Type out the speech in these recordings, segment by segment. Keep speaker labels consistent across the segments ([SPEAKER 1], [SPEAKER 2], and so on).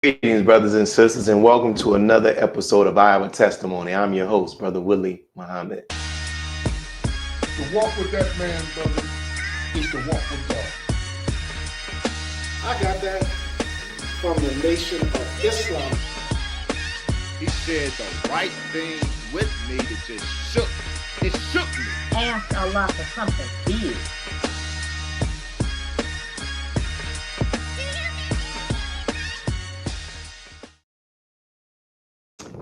[SPEAKER 1] Greetings, brothers and sisters, and welcome to another episode of I Have a Testimony. I'm your host, Brother Willie Muhammad.
[SPEAKER 2] To walk with that man, brother, is to walk with God.
[SPEAKER 3] I got that from the Nation of Islam.
[SPEAKER 4] He said the right thing with me that just shook. It shook me.
[SPEAKER 5] Ask Allah for something big.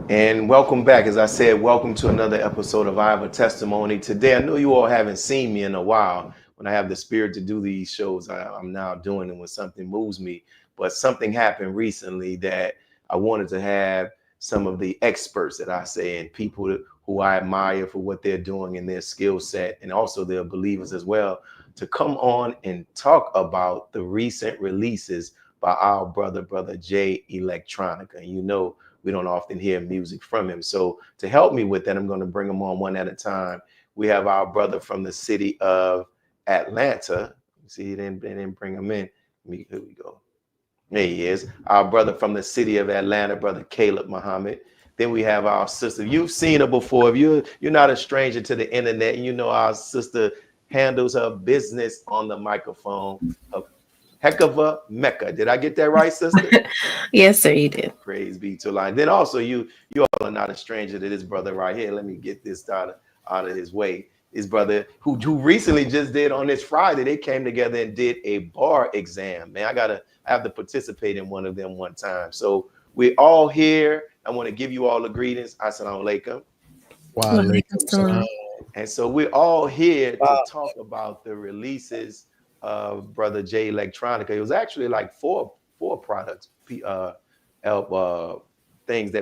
[SPEAKER 1] And welcome back. As I said, welcome to another episode of I Have a Testimony. Today, I know you all haven't seen me in a while. When I have the spirit to do these shows, I'm now doing it when something moves me. But something happened recently that I wanted to have some of the experts that I say and people who I admire for what they're doing in their skill set, and also their believers as well, to come on and talk about the recent releases by our brother Jay Electronica. And you know, we don't often hear music from him. So to help me with that, I'm going to bring them on one at a time. We have our brother from the city of Atlanta. See, they didn't bring him in. Here we go. There he is. Our brother from the city of Atlanta, Brother Caleb Muhammad. Then we have our sister. You've seen her before. If you're not a stranger to the internet, and you know our sister handles her business on the microphone. Heck of a Mecca. Did I get that right, sister?
[SPEAKER 6] Yes, sir, you did.
[SPEAKER 1] Praise be to Allah. Then also you all are not a stranger to this brother right here. Let me get this out of his way. His brother who recently just did on this Friday, they came together and did a bar exam. Man, I have to participate in one of them one time. So we're all here. I want to give you all the greetings. Assalamu alaikum.
[SPEAKER 6] Wow.
[SPEAKER 1] And so we're all here to talk about the releases of Brother Jay Electronica. It was actually like four products,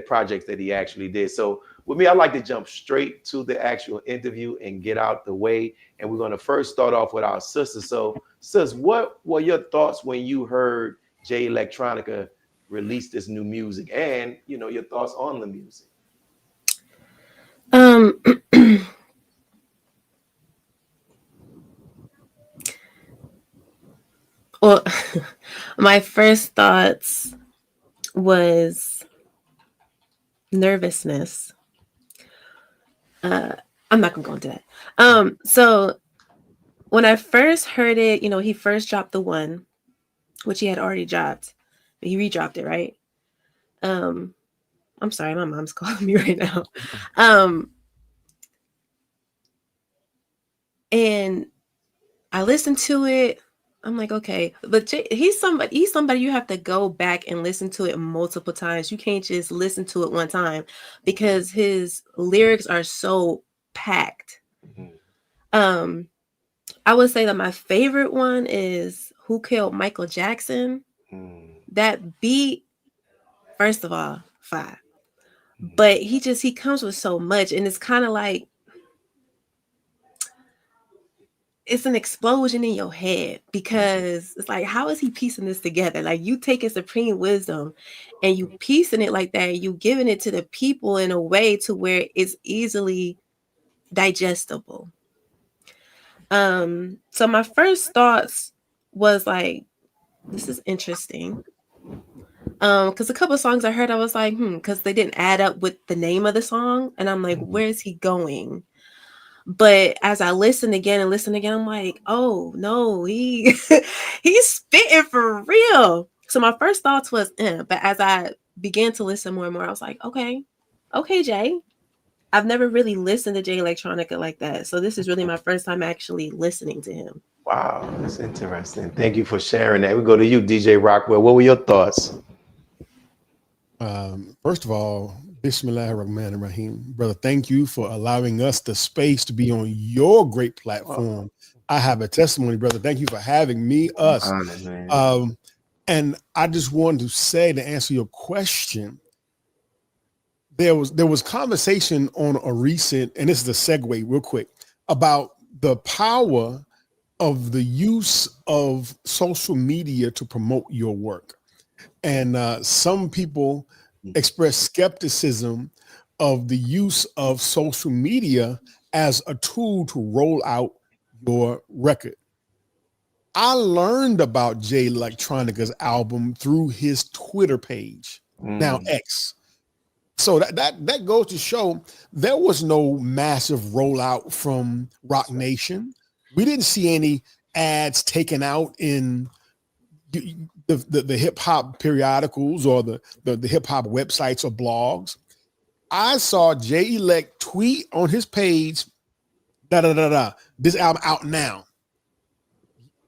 [SPEAKER 1] projects that he actually did. So with me, I like to jump straight to the actual interview and get out the way. And we're going to first start off with our sister. So, sis, what were your thoughts when you heard Jay Electronica release this new music, and your thoughts on the music?
[SPEAKER 6] Well, my first thoughts was nervousness. I'm not gonna go into that. So when I first heard it, he first dropped the one, which he had already dropped, but he redropped it, right? I'm sorry, my mom's calling me right now. And I listened to it. I'm like, okay, but he's somebody you have to go back and listen to it multiple times. You can't just listen to it one time because his lyrics are so packed. Mm-hmm. I would say that my favorite one is Who Killed Michael Jackson. That beat, first of all, fire. But he comes with so much, and it's kind of like it's an explosion in your head, because it's like, how is he piecing this together? Like, you taking supreme wisdom and you piecing it like that, you giving it to the people in a way to where it's easily digestible. So my first thoughts was like, this is interesting. Because a couple of songs I heard, I was like, because they didn't add up with the name of the song. And I'm like, where is he going? But as I listen again, I'm like, oh no, he's spitting for real. So my first thoughts was, but as I began to listen more and more, I was like, okay, Jay. I've never really listened to Jay Electronica like that. So this is really my first time actually listening to him.
[SPEAKER 1] Wow, that's interesting. Thank you for sharing that. We go to you, DJ Rockwell. What were your thoughts?
[SPEAKER 2] First of all, Bismillahirrahmanirrahim. Brother, thank you for allowing us the space to be on your great platform. I have a testimony, brother. Thank you for having me, us. And I just wanted to say, to answer your question, there was conversation on a recent, and this is a segue real quick, about the power of the use of social media to promote your work. And some people express skepticism of the use of social media as a tool to roll out your record. I learned about Jay Electronica's album through his Twitter page, now X. So that goes to show there was no massive rollout from Rock Nation. We didn't see any ads taken out in the hip hop periodicals or the hip hop websites or blogs. I saw Jay Elect tweet on his page, this album out now.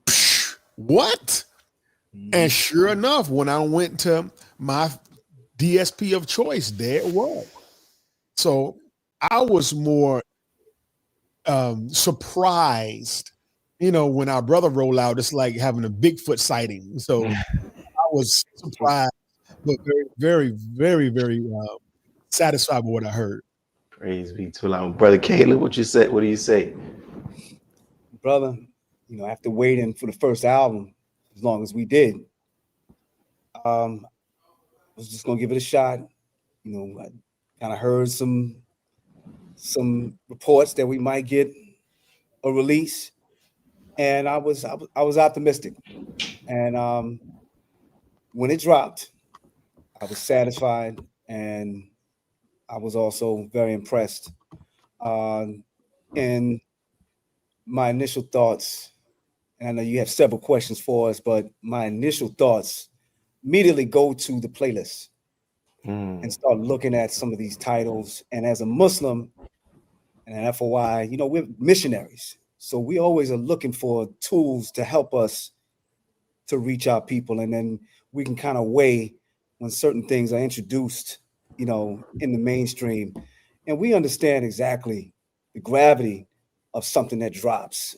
[SPEAKER 2] Psh, what? And sure enough, when I went to my DSP of choice, there it was. So I was more surprised, when our brother rolled out. It's like having a Bigfoot sighting. So I was surprised, but very, very, very, very satisfied with what I heard.
[SPEAKER 1] Praise be to Allah. Brother Caleb, what you said? What do you say?
[SPEAKER 7] Brother, after waiting for the first album as long as we did, I was just gonna give it a shot. I kind of heard some reports that we might get a release, and I was optimistic. And when it dropped, I was satisfied, and I was also very impressed. And my initial thoughts, and I know you have several questions for us, but my initial thoughts immediately go to the playlist and start looking at some of these titles. And as a Muslim and an FOI, we're missionaries. So we always are looking for tools to help us to reach our people. And then we can kind of weigh when certain things are introduced, in the mainstream. And we understand exactly the gravity of something that drops.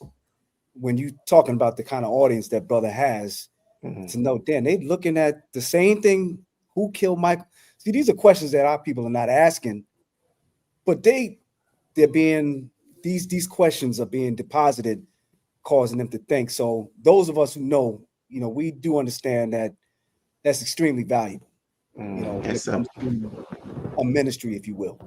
[SPEAKER 7] When you talking about the kind of audience that brother has, to know, Dan, they looking at the same thing. Who killed Michael? See, these are questions that our people are not asking, but they're being, these questions are being deposited, causing them to think. So those of us who know, we do understand that that's extremely valuable. When it comes to a ministry, if you will.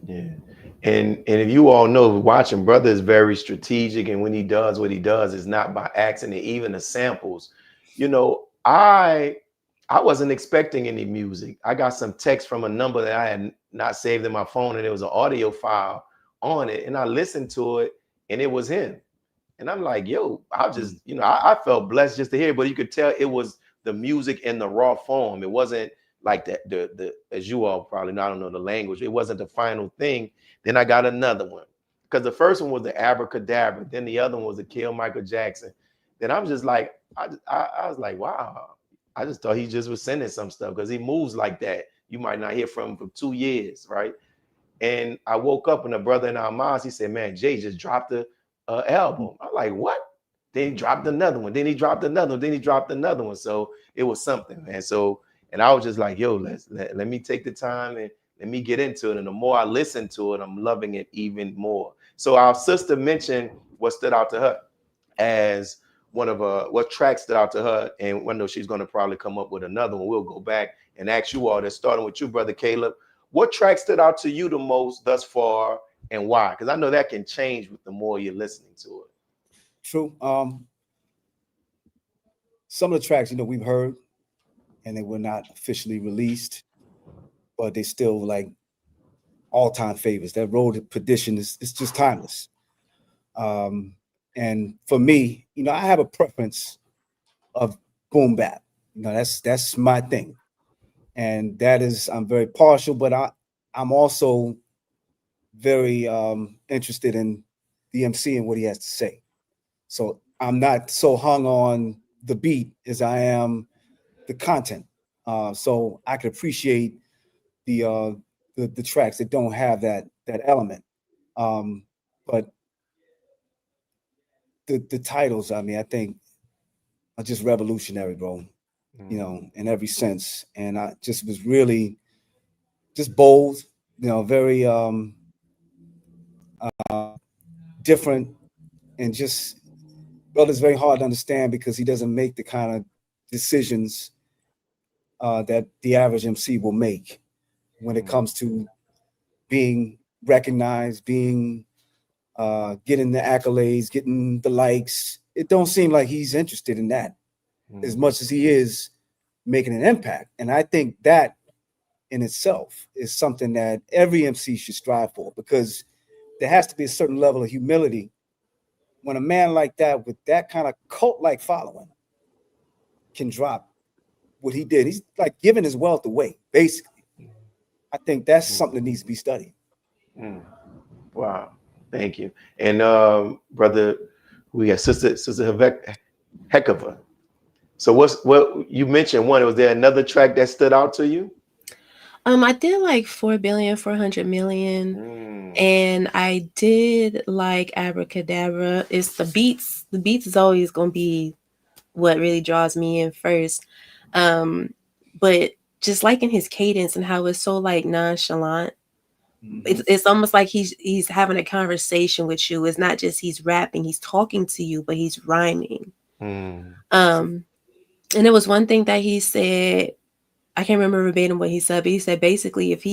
[SPEAKER 1] Yeah. And if you all know, watching, brother is very strategic, and when he does what he does, it's not by accident. Even the samples, I wasn't expecting any music. I got some text from a number that I had not saved in my phone, and there was an audio file on it, and I listened to it, and it was him. And I'm like, yo, I just, I felt blessed just to hear it, but you could tell it was the music in the raw form. It wasn't like the as you all probably know, I don't know the language. It wasn't the final thing. Then I got another one, because the first one was the Abracadabra. Then the other one was the Kill Michael Jackson. Then I'm just like, I was like, wow. I just thought he just was sending some stuff, because he moves like that. You might not hear from him for 2 years, right? And I woke up and a brother in our mosque, he said, man, Jay just dropped the album. I'm like, what? Then he dropped another one. Then he dropped another one. Then he dropped another one. So it was something, man. So, and I was just like, yo, let me take the time and let me get into it. And the more I listen to it, I'm loving it even more. So our sister mentioned what stood out to her as one of what track stood out to her. And I know she's going to probably come up with another one. We'll go back and ask you all that, starting with you, Brother Caleb. What track stood out to you the most thus far, and why? Because I know that can change with the more you're listening to it.
[SPEAKER 7] True. Some of the tracks, we've heard, and they were not officially released, but they still like all-time favorites. That Road to Perdition is just timeless. And for me, I have a preference of boom bap. That's my thing. And that is, I'm very partial, but I'm also very interested in the MC and what he has to say. So I'm not so hung on the beat as I am the content. So I can appreciate the tracks that don't have that element. But the titles, I think, are just revolutionary, bro. In every sense. And I just was really just bold, very different, and just, brother's very hard to understand because he doesn't make the kind of decisions that the average MC will make when it comes to being recognized, being getting the accolades, getting the likes, it don't seem like he's interested in that as much as he is making an impact. And I think that in itself is something that every MC should strive for, because there has to be a certain level of humility when a man like that, with that kind of cult-like following, can drop what he did. He's like giving his wealth away, basically. I think that's something that needs to be studied.
[SPEAKER 1] Wow, thank you. And brother, we got sister Heckova. So what you mentioned one? Was there another track that stood out to you?
[SPEAKER 6] I did like 4,400,000,000, and I did like Abracadabra. It's the beats. The beats is always gonna be what really draws me in first. But just liking his cadence and how it's so like nonchalant. It's almost like he's having a conversation with you. It's not just he's rapping, he's talking to you, but he's rhyming. And there was one thing that he said, I can't remember verbatim what he said, but he said basically if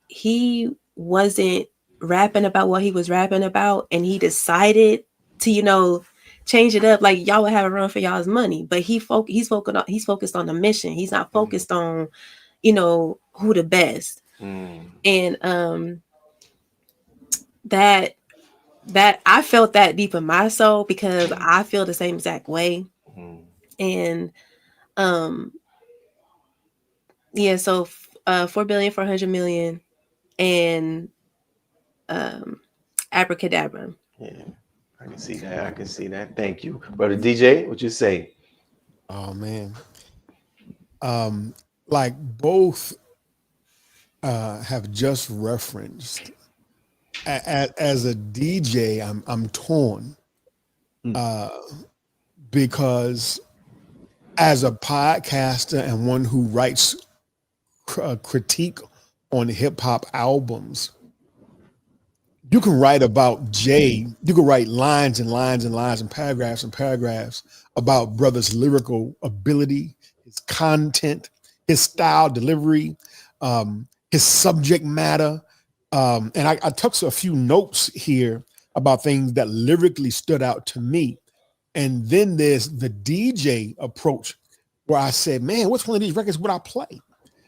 [SPEAKER 6] he wasn't rapping about what he was rapping about and he decided to, change it up, like y'all would have a run for y'all's money. But he's focused on the mission. He's not focused on, who the best. And that I felt that deep in my soul, because I feel the same exact way. And yeah, so 4,400,000,000 and Abracadabra.
[SPEAKER 1] Yeah, I can see that. Thank you, brother DJ. What you say?
[SPEAKER 2] Oh man, like both have just referenced. As a DJ, I'm torn because as a podcaster and one who writes critique on hip hop albums, you can write about Jay. You can write lines and lines and lines and paragraphs about brother's lyrical ability, his content, his style, delivery, his subject matter. And I took a few notes here about things that lyrically stood out to me. And then there's the DJ approach where I said, man, which one of these records would I play?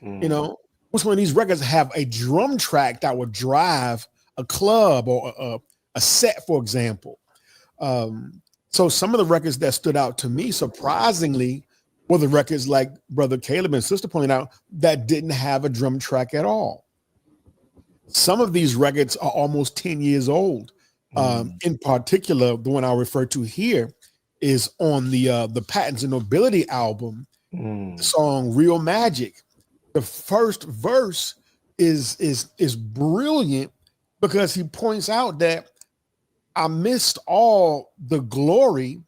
[SPEAKER 2] Which one of these records have a drum track that would drive a club or a set, for example? So some of the records that stood out to me, surprisingly, were the records like Brother Caleb and Sister pointed out that didn't have a drum track at all. Some of these records are almost 10 years old. In particular, the one I'll refer to here is on the Patents and Nobility album, the song Real Magic. The first verse is brilliant because he points out that I missed all the glory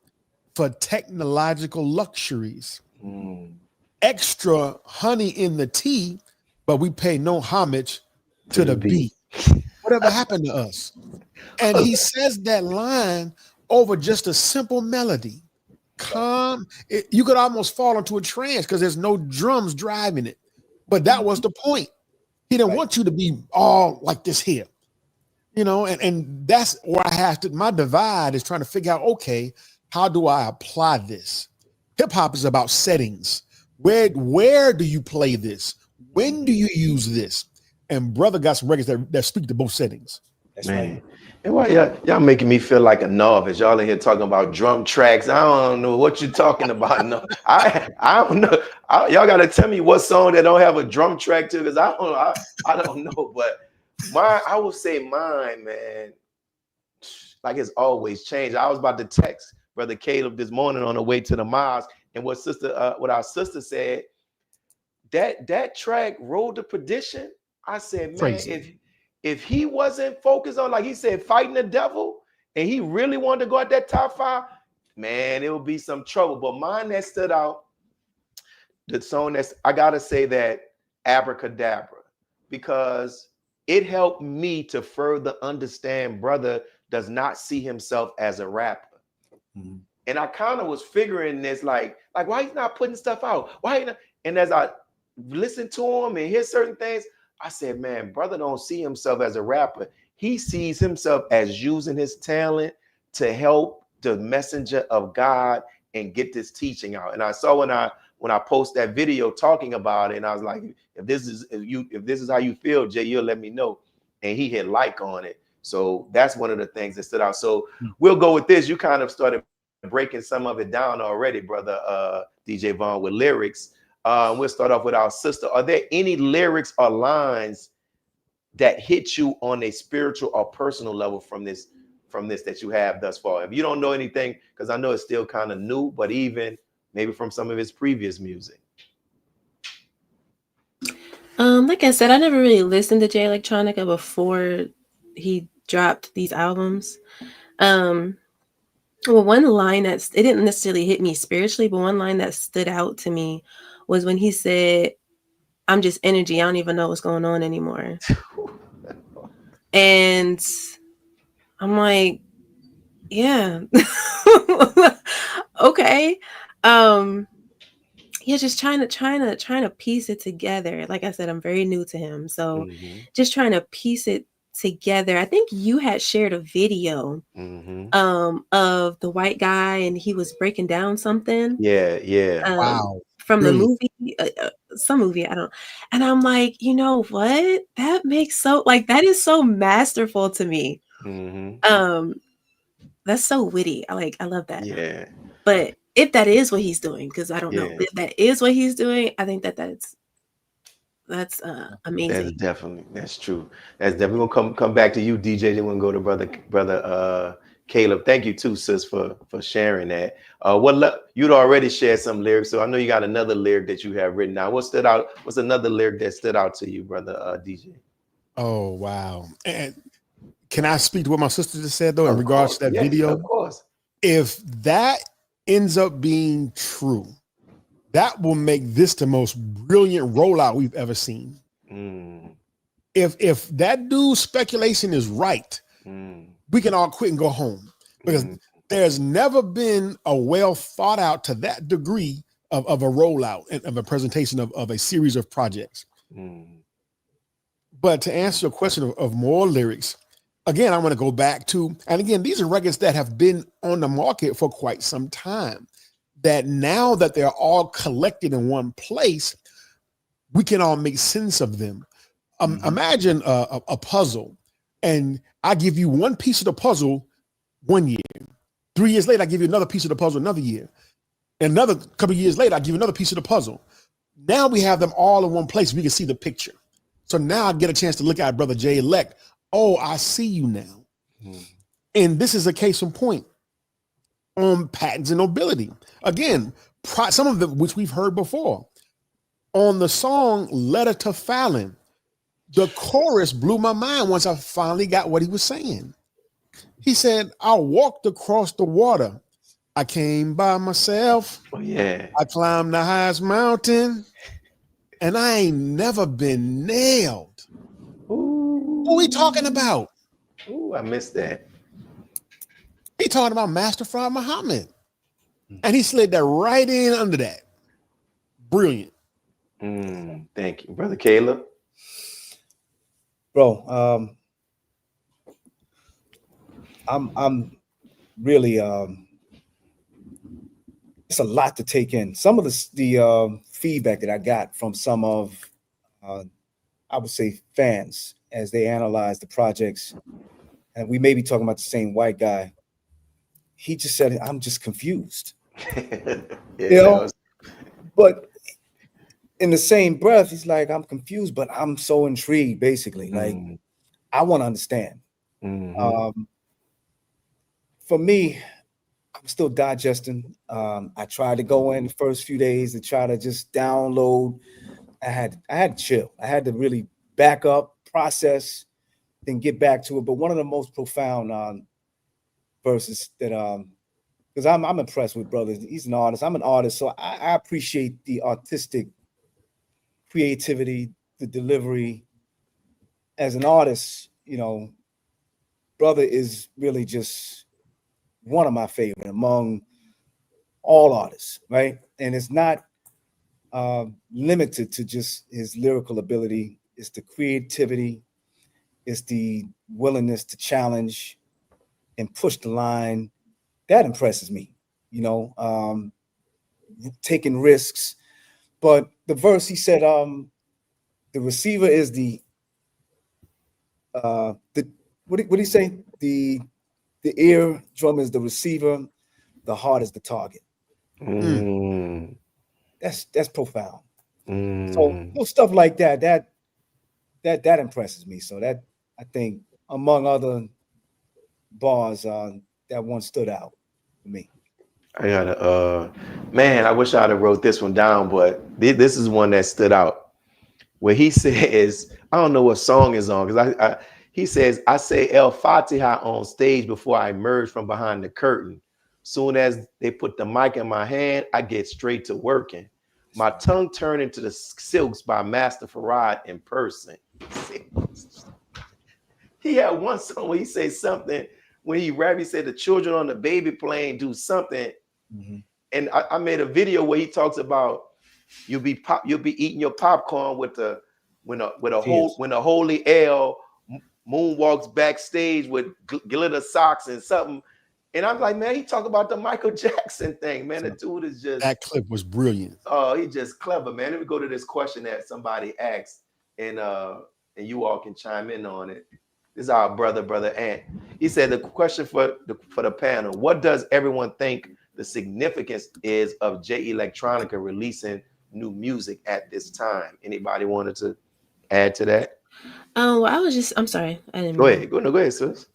[SPEAKER 2] for technological luxuries. Extra honey in the tea, but we pay no homage to the beat. Whatever happened to us? And he says that line over just a simple melody. Calm. You could almost fall into a trance because there's no drums driving it. But that was the point. He didn't want you to be all like this here. And that's where I have to, my divide is trying to figure out, okay, how do I apply this? Hip hop is about settings. Where do you play this? When do you use this? And brother got some records that speak to both settings.
[SPEAKER 7] That's right.
[SPEAKER 1] And why y'all making me feel like a novice? Y'all in here talking about drum tracks. I don't know what you're talking about. No, I don't know. Y'all got to tell me what song that don't have a drum track to, because I don't know. But I will say mine, man. Like it's always changed. I was about to text Brother Caleb this morning on the way to the mosque, and what our sister said, that track, Road to Perdition. I said, man,
[SPEAKER 2] Crazy.
[SPEAKER 1] if he wasn't focused on, like he said, fighting the devil, and he really wanted to go at that top 5, man, it would be some trouble. But mine that stood out, the song I gotta say that Abracadabra, because it helped me to further understand brother does not see himself as a rapper. And I kind of was figuring this, like why he's not putting stuff out? Why he not? And as I listened to him and hear certain things, I said, man, brother don't see himself as a rapper. He sees himself as using his talent to help the messenger of God and get this teaching out. And I saw when I post that video talking about it, and I was like, if this is how you feel, Jay, you'll let me know. And he hit like on it. So that's one of the things that stood out. So we'll go with this. You kind of started breaking some of it down already, brother DJ Vaughn, with lyrics. We'll start off with our sister. Are there any lyrics or lines that hit you on a spiritual or personal level from this that you have thus far? If you don't know anything, because I know it's still kind of new, but even maybe from some of his previous music.
[SPEAKER 6] Like I said, I never really listened to Jay Electronica before he dropped these albums. Well, one line it didn't necessarily hit me spiritually, but one line that stood out to me was when he said, "I'm just energy. I don't even know what's going on anymore." And I'm like, yeah. Okay. Yeah, just trying to piece it together. Like I said, I'm very new to him. So just trying to piece it together. I think you had shared a video of the white guy and he was breaking down something.
[SPEAKER 1] Yeah.
[SPEAKER 2] Wow.
[SPEAKER 6] From
[SPEAKER 2] Brilliant.
[SPEAKER 6] the movie, some movie, I don't. And I'm like, you know what? That makes that is so masterful to me. That's so witty. I love that.
[SPEAKER 1] Yeah.
[SPEAKER 6] But if that is what he's doing, because I don't know,
[SPEAKER 1] Yeah.
[SPEAKER 6] if that is what he's doing, I think that's amazing.
[SPEAKER 1] That's true. That's definitely gonna come back to you, DJ. Then we'll go to brother Caleb. Thank you too, sis, for sharing that. You'd already shared some lyrics, so I know you got another lyric that you have written down. What's another lyric that stood out to you, brother DJ?
[SPEAKER 2] Oh wow. And can I speak to what my sister just said though in regards to that video?
[SPEAKER 1] Of course.
[SPEAKER 2] If that ends up being true, that will make this the most brilliant rollout we've ever seen. If that dude's speculation is right, we can all quit and go home, because there's never been a well thought out to that degree of a rollout and of a presentation of a series of projects. But to answer your question of more lyrics, again, I want to go back to, and again, these are records that have been on the market for quite some time, that now that they're all collected in one place, we can all make sense of them. Imagine a puzzle, and I give you one piece of the puzzle 1 year. 3 years later, I give you another piece of the puzzle another year. Another couple of years later, I give you another piece of the puzzle. Now we have them all in one place. We can see the picture. So now I get a chance to look at Brother Jay Elect. Oh, I see you now. And this is a case in point on patents and nobility. Again, some of them which we've heard before. On the song Letter to Fallon, the chorus blew my mind once I finally got what he was saying. He said, I walked across the water. I came by myself.
[SPEAKER 1] Oh, yeah.
[SPEAKER 2] I climbed the highest mountain, and I ain't never been nailed.
[SPEAKER 1] Ooh.
[SPEAKER 2] Who are we talking about?
[SPEAKER 1] Ooh, I missed that.
[SPEAKER 2] He talking about Master Fard Muhammad. And he slid that right in under that. Brilliant.
[SPEAKER 1] Thank you. Brother Caleb.
[SPEAKER 7] Bro, I'm really it's a lot to take in. Some of the feedback that I got from some of I would say fans as they analyze the projects, and we may be talking about the same white guy. He just said, I'm just confused. But in the same breath, he's like, I'm confused, but I'm so intrigued, basically. Like, I want to understand. For me, I'm still digesting. I tried to go in the first few days to try to just download. I had to chill. I had to really back up, process, then get back to it. But one of the most profound verses that because I'm impressed with brother. He's an artist. I'm an artist, so I appreciate the artistic creativity, the delivery. As an artist, you know, brother is really just one of my favorite among all artists, right? And it's not limited to just his lyrical ability. It's the creativity. It's the willingness to challenge and push the line that impresses me, taking risks. But the verse, he said, the receiver is the what did he say? The ear drum is the receiver, the heart is the target. That's profound. So stuff like that impresses me. So that, I think, among other bars, that one stood out for me.
[SPEAKER 1] I gotta man, I wish I'd have wrote this one down, but this is one that stood out. Where he says, I don't know what song is on, because he says, I say El Fatiha on stage before I emerge from behind the curtain. Soon as they put the mic in my hand, I get straight to working. My tongue turned into the silks by Master Farad in person. He had one song where he says something, when he rap, he said the children on the baby plane do something. And I made a video where he talks about you'll be eating your popcorn with when a holy L moonwalks backstage with glitter socks and something. And I'm like, man, he talk about the Michael Jackson thing, man. The dude is just,
[SPEAKER 2] that clip was brilliant.
[SPEAKER 1] Oh, he's just clever, man. Let me go to this question that somebody asked, and you all can chime in on it. This is our brother Ant. He said the question for the panel: what does everyone think the significance is of J Electronica releasing new music at this time? Anybody wanted to add to that?
[SPEAKER 6] Well, I'm sorry, I didn't.
[SPEAKER 1] Go ahead, sis.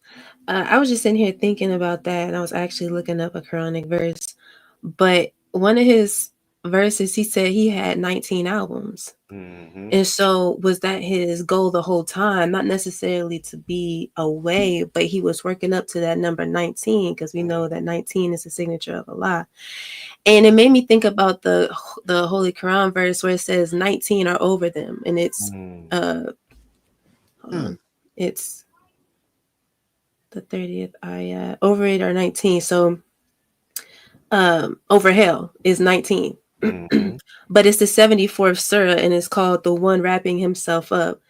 [SPEAKER 6] I was just sitting here thinking about that, and I was actually looking up a Quranic verse. But one of his verses, he said he had 19 albums. And so was that his goal the whole time? Not necessarily to be away, but he was working up to that number 19, because we know that 19 is the signature of Allah. And it made me think about the Holy Quran verse where it says 19 are over them, and it's it's the 30th ayah. Over it are 19. So over hell is 19. But it's the 74th surah, and it's called the one wrapping himself up.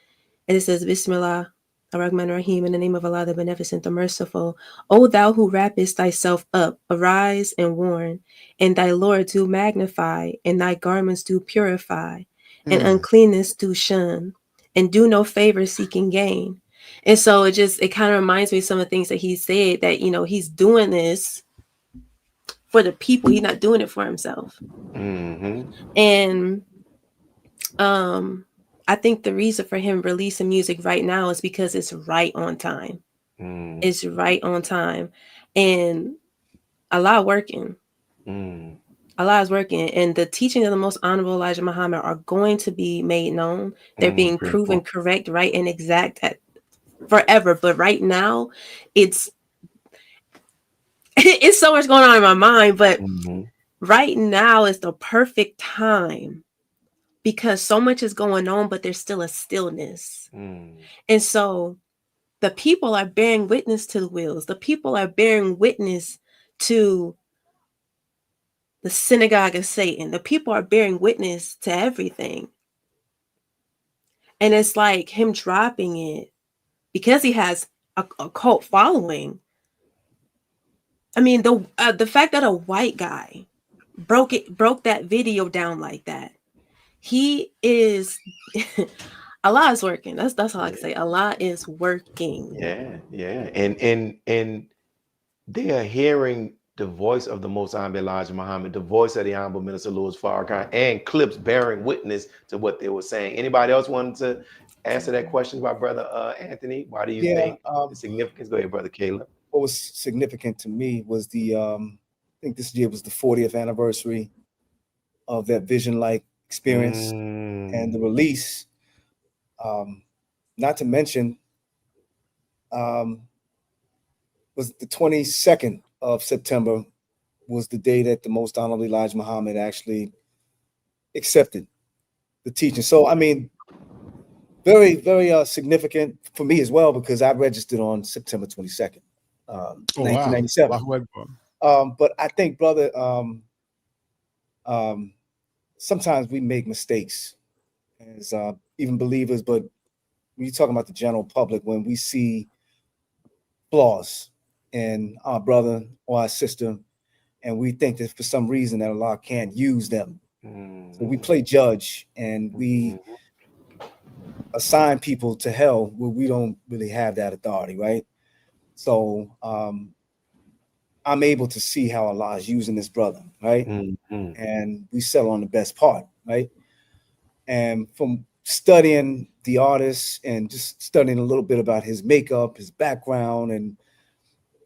[SPEAKER 6] And it says, Bismillah ar-Rahman ar-Rahim, in the name of Allah, the Beneficent, the Merciful. O thou who wrappest thyself up, arise and warn, and thy Lord do magnify, and thy garments do purify, and uncleanness do shun, and do no favor seeking gain. And so it kind of reminds me of some of the things that he said, that, he's doing this for the people. He's not doing it for himself. And I think the reason for him releasing music right now is because it's right on time. It's right on time. And Allah working. Allah is working. And the teaching of the most honorable Elijah Muhammad are going to be made known. They're being proven correct, right, and exact forever. But right now, it's so much going on in my mind. But right now is the perfect time, because so much is going on, but there's still a stillness. And so the people are bearing witness to the wills. The people are bearing witness to the synagogue of Satan. The people are bearing witness to everything. And it's like him dropping it because he has a cult following. I mean, the fact that a white guy broke that video down like that, he is Allah is working. That's all I can say. Allah is working.
[SPEAKER 1] Yeah. And they are hearing the voice of the Most High Elijah Muhammad, the voice of the Honorable Minister Louis Farrakhan, and clips bearing witness to what they were saying. Anybody else wanted to answer that question by Brother Anthony? Why do you think the significance? Go ahead, Brother Caleb.
[SPEAKER 7] What was significant to me was I think this year was the 40th anniversary of that vision-like experience and the release. Not to mention, was the 22nd of September was the day that the Most Honorable Elijah Muhammad actually accepted the teaching. So, I mean, very, very significant for me as well, because I registered on September 22nd, 1997.
[SPEAKER 2] Wow.
[SPEAKER 7] But I think, brother, sometimes we make mistakes as even believers, but when you're talking about the general public, when we see flaws in our brother or our sister, and we think that for some reason that Allah can't use them. So we play judge and we assign people to hell where we don't really have that authority, right? So I'm able to see how Allah is using this brother, right? And we settle on the best part, right? And from studying the artist and just studying a little bit about his makeup, his background, and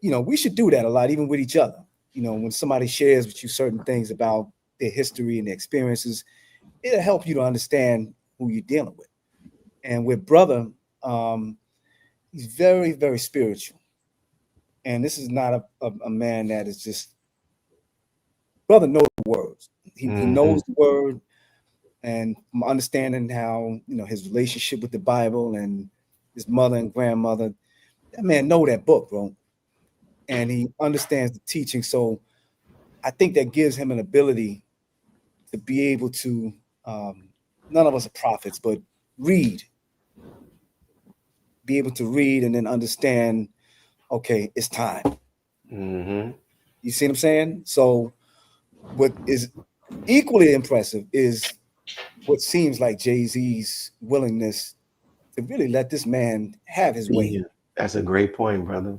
[SPEAKER 7] we should do that a lot, even with each other. When somebody shares with you certain things about their history and their experiences, it'll help you to understand who you're dealing with. And with brother, he's very, very spiritual. And this is not a man that is just, brother knows the words. He knows the word, and from understanding how, his relationship with the Bible and his mother and grandmother, that man know that book, bro. And he understands the teaching. So I think that gives him an ability to be able to, none of us are prophets, but be able to read and then understand, okay, it's time. You see what I'm saying? So what is equally impressive is what seems like Jay-Z's willingness to really let this man have his way.
[SPEAKER 1] Yeah, that's a great point, brother.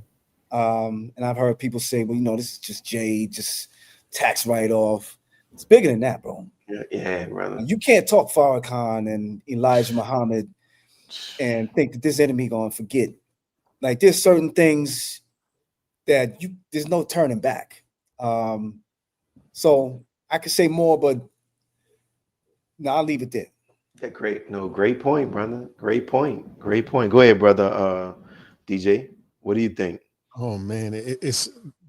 [SPEAKER 7] And I've heard people say, well, this is just Jay, just tax write-off. It's bigger than that, bro.
[SPEAKER 1] Yeah, brother.
[SPEAKER 7] You can't talk Farrakhan and Elijah Muhammad and think that this enemy gonna forget. Like, there's certain things that there's no turning back. So I could say more, but no, I'll leave it there.
[SPEAKER 1] Yeah, great point, brother. Great point. Go ahead, brother. DJ, what do you think?
[SPEAKER 2] Oh man,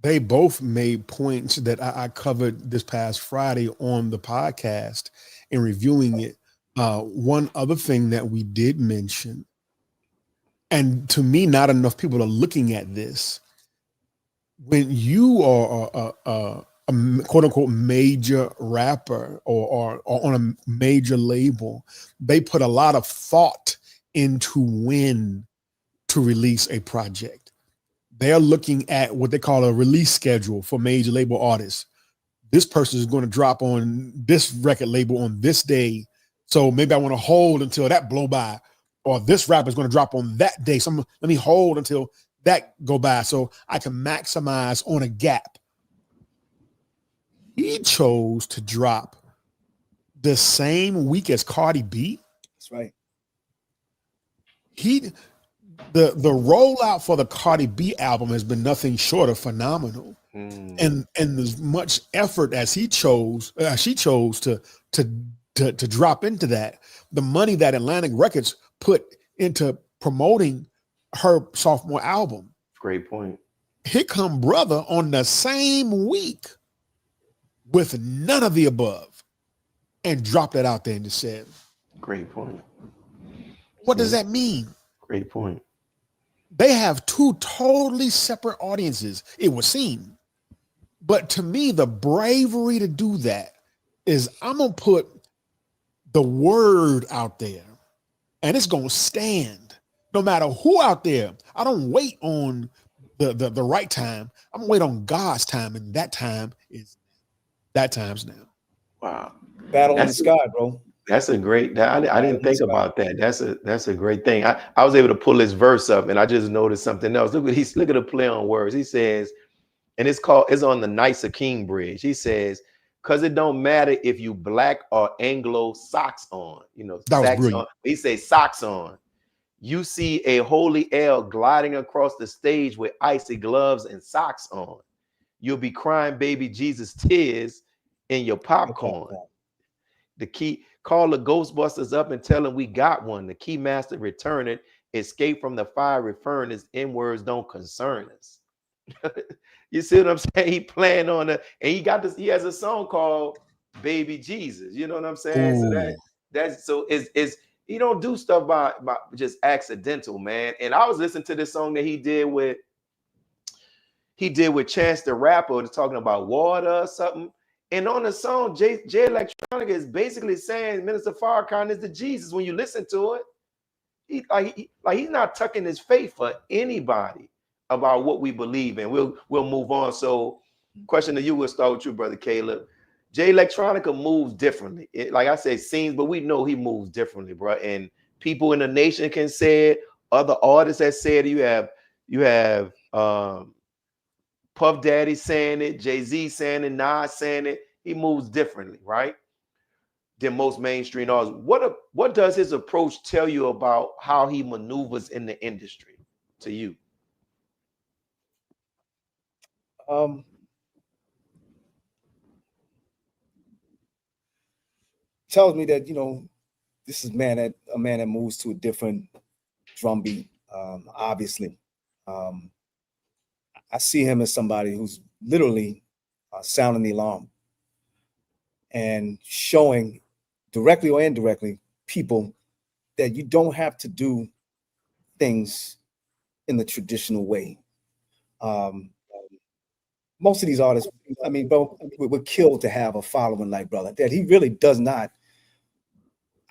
[SPEAKER 2] they both made points that I covered this past Friday on the podcast in reviewing it. One other thing that we did mention, and to me, not enough people are looking at this. When you are a quote unquote major rapper or on a major label, they put a lot of thought into when to release a project. They're looking at what they call a release schedule for major label artists. This person is going to drop on this record label on this day. So maybe I want to hold until that blow by, or this rapper is going to drop on that day. So let me hold until that go by so I can maximize on a gap. He chose to drop the same week as Cardi B.
[SPEAKER 7] That's right.
[SPEAKER 2] The rollout for the Cardi B album has been nothing short of phenomenal. And as much effort as she chose to drop into that, the money that Atlantic Records put into promoting her sophomore album.
[SPEAKER 1] Great point.
[SPEAKER 2] Here come brother on the same week with none of the above and dropped it out there and just said,
[SPEAKER 1] great point.
[SPEAKER 2] What does that mean?
[SPEAKER 1] Great point.
[SPEAKER 2] They have two totally separate audiences, it would seem. But to me, the bravery to do that is I'm going to put the word out there and it's going to stand no matter who out there. I don't wait on the right time. I'm going to wait on God's time, and that time is that time's now.
[SPEAKER 1] Wow.
[SPEAKER 7] Battle in the sky, bro.
[SPEAKER 1] That's a great, I didn't think about that. That's a great thing. I was able to pull this verse up and I just noticed something else. Look at the play on words. He says, and it's on the Nice King Bridge. He says, because it don't matter if you black or Anglo socks on,
[SPEAKER 2] that was
[SPEAKER 1] socks
[SPEAKER 2] brilliant.
[SPEAKER 1] on. He says socks on. You see a holy L gliding across the stage with icy gloves and socks on. You'll be crying baby Jesus tears in your popcorn. The key, call the Ghostbusters up and tell them we got one. The key master return it. Escape from the fiery furnace. N-words don't concern us. You see what I'm saying? He playing on and he has a song called Baby Jesus. You know what I'm saying?
[SPEAKER 2] Ooh.
[SPEAKER 1] So it's he don't do stuff by just accidental, man. And I was listening to this song that he did with Chance the Rapper, talking about water or something. And on the song, Jay Electronica is basically saying Minister Farrakhan is the Jesus when you listen to it. He's not tucking his faith for anybody. about what we believe in. We'll move on. So, question to you, we'll start with you, brother Caleb. Jay Electronica moves differently. Like I said, scenes, but we know he moves differently, bro. And people in the nation can say it. Other artists that said it. You have Puff Daddy saying it, Jay-Z saying it, Nas saying it. He moves differently, right? Than most mainstream artists. What does his approach tell you about how he maneuvers in the industry to you?
[SPEAKER 7] Tells me that, this is a man that moves to a different drum beat. Obviously, I see him as somebody who's literally sounding the alarm and showing directly or indirectly people that you don't have to do things in the traditional way. Most of these artists, I mean, bro, would kill to have a following like brother that he really does not,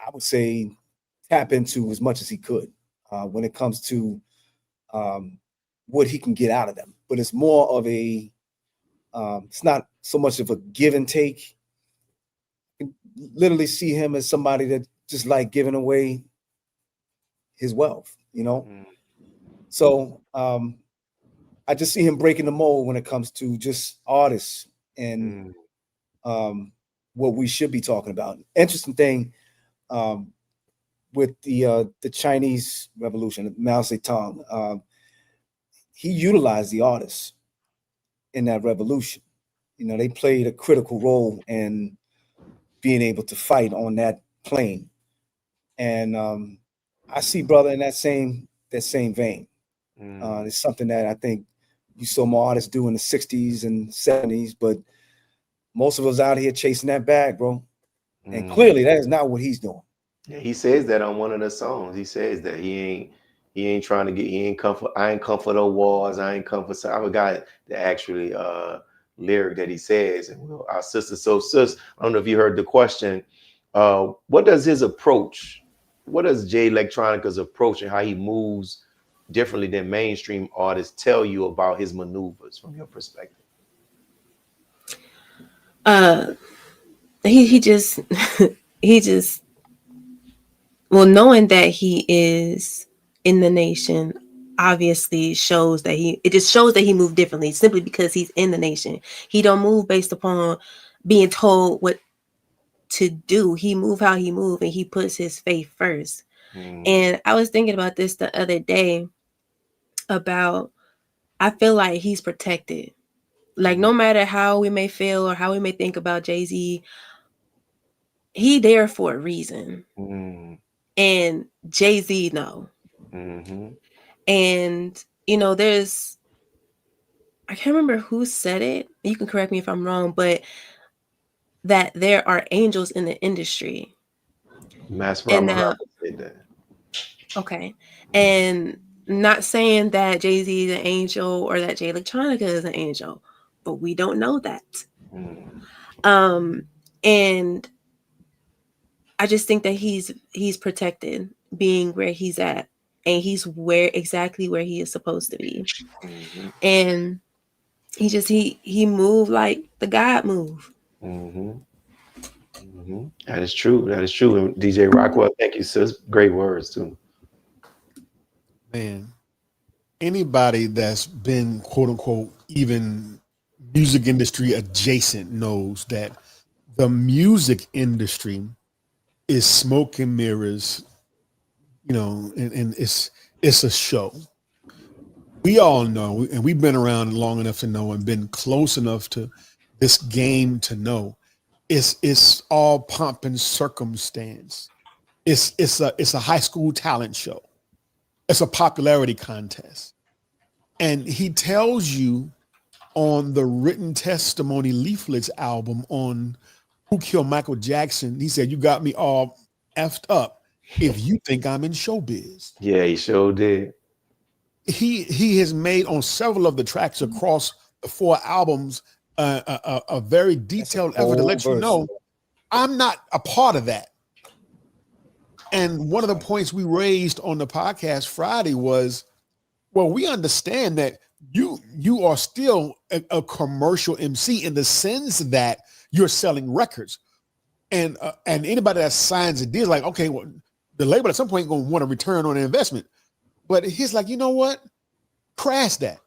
[SPEAKER 7] I would say, tap into as much as he could when it comes to what he can get out of them. But it's more of it's not so much of a give and take. You can literally see him as somebody that just like giving away his wealth, So I just see him breaking the mold when it comes to just artists and what we should be talking about. Interesting thing with the Chinese Revolution, Mao Zedong, he utilized the artists in that revolution. They played a critical role in being able to fight on that plane. And I see brother in that same vein. It's something that I think you saw more artists do in the 60s and 70s, but most of us out here chasing that bag, bro. And clearly that is not what he's doing.
[SPEAKER 1] Yeah, he says that on one of the songs. He says that he ain't trying to he ain't come for, I ain't come for the wars, I ain't come for, I forgot the actually lyric that he says. And our sister, sis, I don't know if you heard the question. What does his approach, what does Jay Electronica's approach and how he moves differently than mainstream artists tell you about his maneuvers from your perspective?
[SPEAKER 6] He just well, knowing that he is in the nation obviously shows that it just shows that he moved differently simply because he's in the nation. He don't move based upon being told what to do. He move how he move, and he puts his faith first. And I was thinking about this the other day about, I feel like he's protected. Like no matter how we may feel or how we may think about Jay-Z, he there for a reason. And Jay-Z no. And there's, I can't remember who said it. You can correct me if I'm wrong, but that there are angels in the industry.
[SPEAKER 1] And now,
[SPEAKER 6] okay. And not saying that Jay-Z is an angel or that Jay Electronica is an angel, but we don't know that. And I just think that he's protected being where he's at, and he's exactly where he is supposed to be. And he moved like the God move.
[SPEAKER 1] That is true. That is true. And DJ Rockwell, thank you, sis. Great words too.
[SPEAKER 2] Man, anybody that's been quote unquote even music industry adjacent knows that the music industry is smoke and mirrors, and it's a show. We all know, and we've been around long enough to know and been close enough to this game to know it's all pomp and circumstance. It's a high school talent show. It's a popularity contest. And he tells you on the Written Testimony Leaflets album on Who Killed Michael Jackson, he said, "You got me all effed up if you think I'm in showbiz."
[SPEAKER 1] Yeah, he sure did.
[SPEAKER 2] He has made on several of the tracks across the 4 albums a very detailed effort to let you know I'm not a part of that. And one of the points we raised on the podcast Friday was Well, we understand that you are still a commercial MC in the sense that you're selling records, and anybody that signs a deal, like, okay, well, the label at some point going to want a return on the investment. But he's like, you know what? Crash that.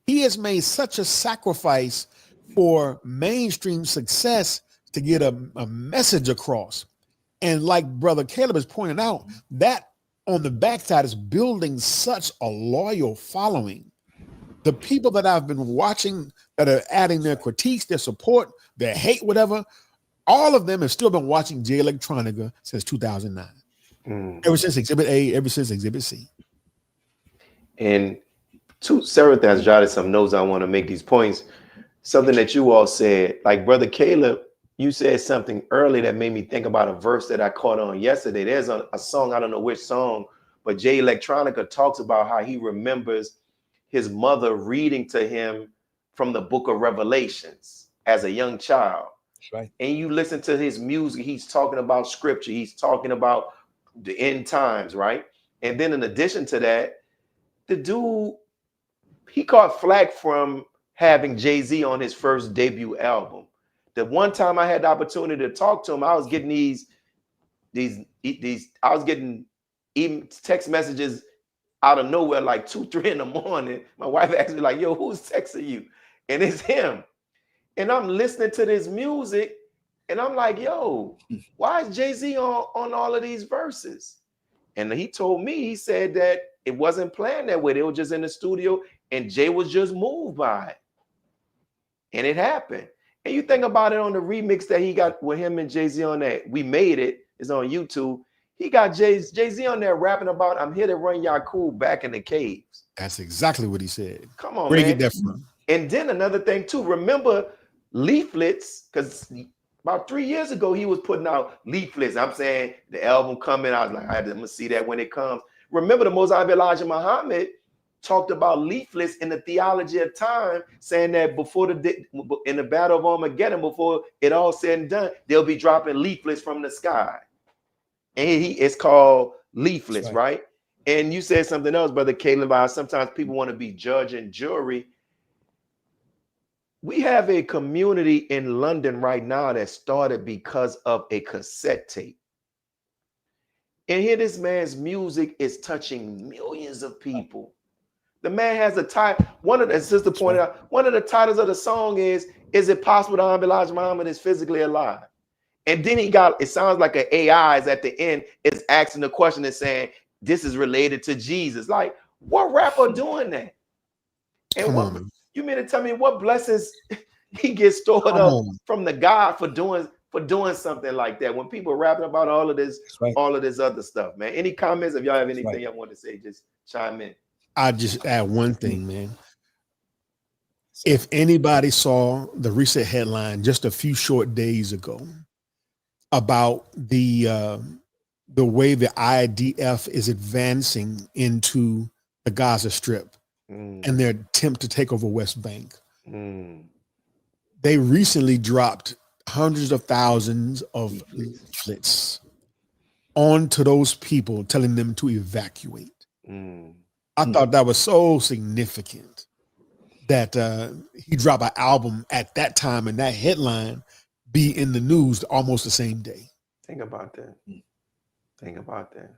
[SPEAKER 2] He has made such a sacrifice for mainstream success to get a message across. And like Brother Caleb is pointing out, that on the backside is building such a loyal following. The people that I've been watching that are adding their critiques, their support, their hate, whatever, all of them have still been watching J Electronica since 2009. Ever since Exhibit A, ever since Exhibit C.
[SPEAKER 1] And several things, jotted some notes. I want to make these points. Something that you all said, like Brother Caleb, you said something early that made me think about a verse that I caught on yesterday. There's a song, I don't know which song, but J Electronica talks about how he remembers his mother reading to him from the book of Revelations as a young child.
[SPEAKER 7] That's right.
[SPEAKER 1] And you listen to his music, he's talking about scripture, he's talking about the end times, right? And then in addition to that, the dude, he caught flack from having Jay-Z on his first debut album. The one time I had the opportunity to talk to him, I was getting I was getting even text messages out of nowhere, like 2, 3 in the morning. My wife asked me, like, yo, who's texting you? And it's him. And I'm listening to this music and I'm like, yo, why is Jay-Z on all of these verses? And he told me, he said that it wasn't planned that way. They were just in the studio and Jay was just moved by it. And it happened. And you think about it on the remix that he got with him and Jay-Z on that, We Made It, is on YouTube. He got Jay-Z on there rapping about, I'm here to run y'all cool back in the caves.
[SPEAKER 2] That's exactly what he said.
[SPEAKER 1] Come on,
[SPEAKER 2] Where
[SPEAKER 1] man.
[SPEAKER 2] you get that from? And
[SPEAKER 1] then another thing too, remember leaflets, because about 3 years ago, he was putting out leaflets. I'm saying the album coming, I was like, I'm gonna see that when it comes. Remember the Mosaic Elijah Muhammad talked about leaflets in the theology of time, saying that in the battle of Armageddon, before it all said and done, they'll be dropping leaflets from the sky. And it's called leaflets, right? And you said something else, Brother Caleb, about sometimes people want to be judge and jury. We have a community in London right now that started because of a cassette tape. And here this man's music is touching millions of people. The man has a title. One of the sister pointed out, one of the titles of the song is it possible that Elijah Muhammad is physically alive? And then it sounds like an AI is at the end, is asking the question and saying, this is related to Jesus. Like, what rapper doing that? And you mean to tell me what blessings he gets stored up from the God for doing something like that? When people rapping about all of this other stuff, man. Any comments? If y'all have anything y'all want to say, just chime in.
[SPEAKER 2] I'll just add one thing, man. If anybody saw the recent headline just a few short days ago about the way the IDF is advancing into the Gaza Strip and their attempt to take over West Bank, they recently dropped hundreds of thousands of leaflets onto those people, telling them to evacuate. I thought that was so significant that he dropped an album at that time and that headline be in the news almost the same day.
[SPEAKER 1] Think about that. Think about that.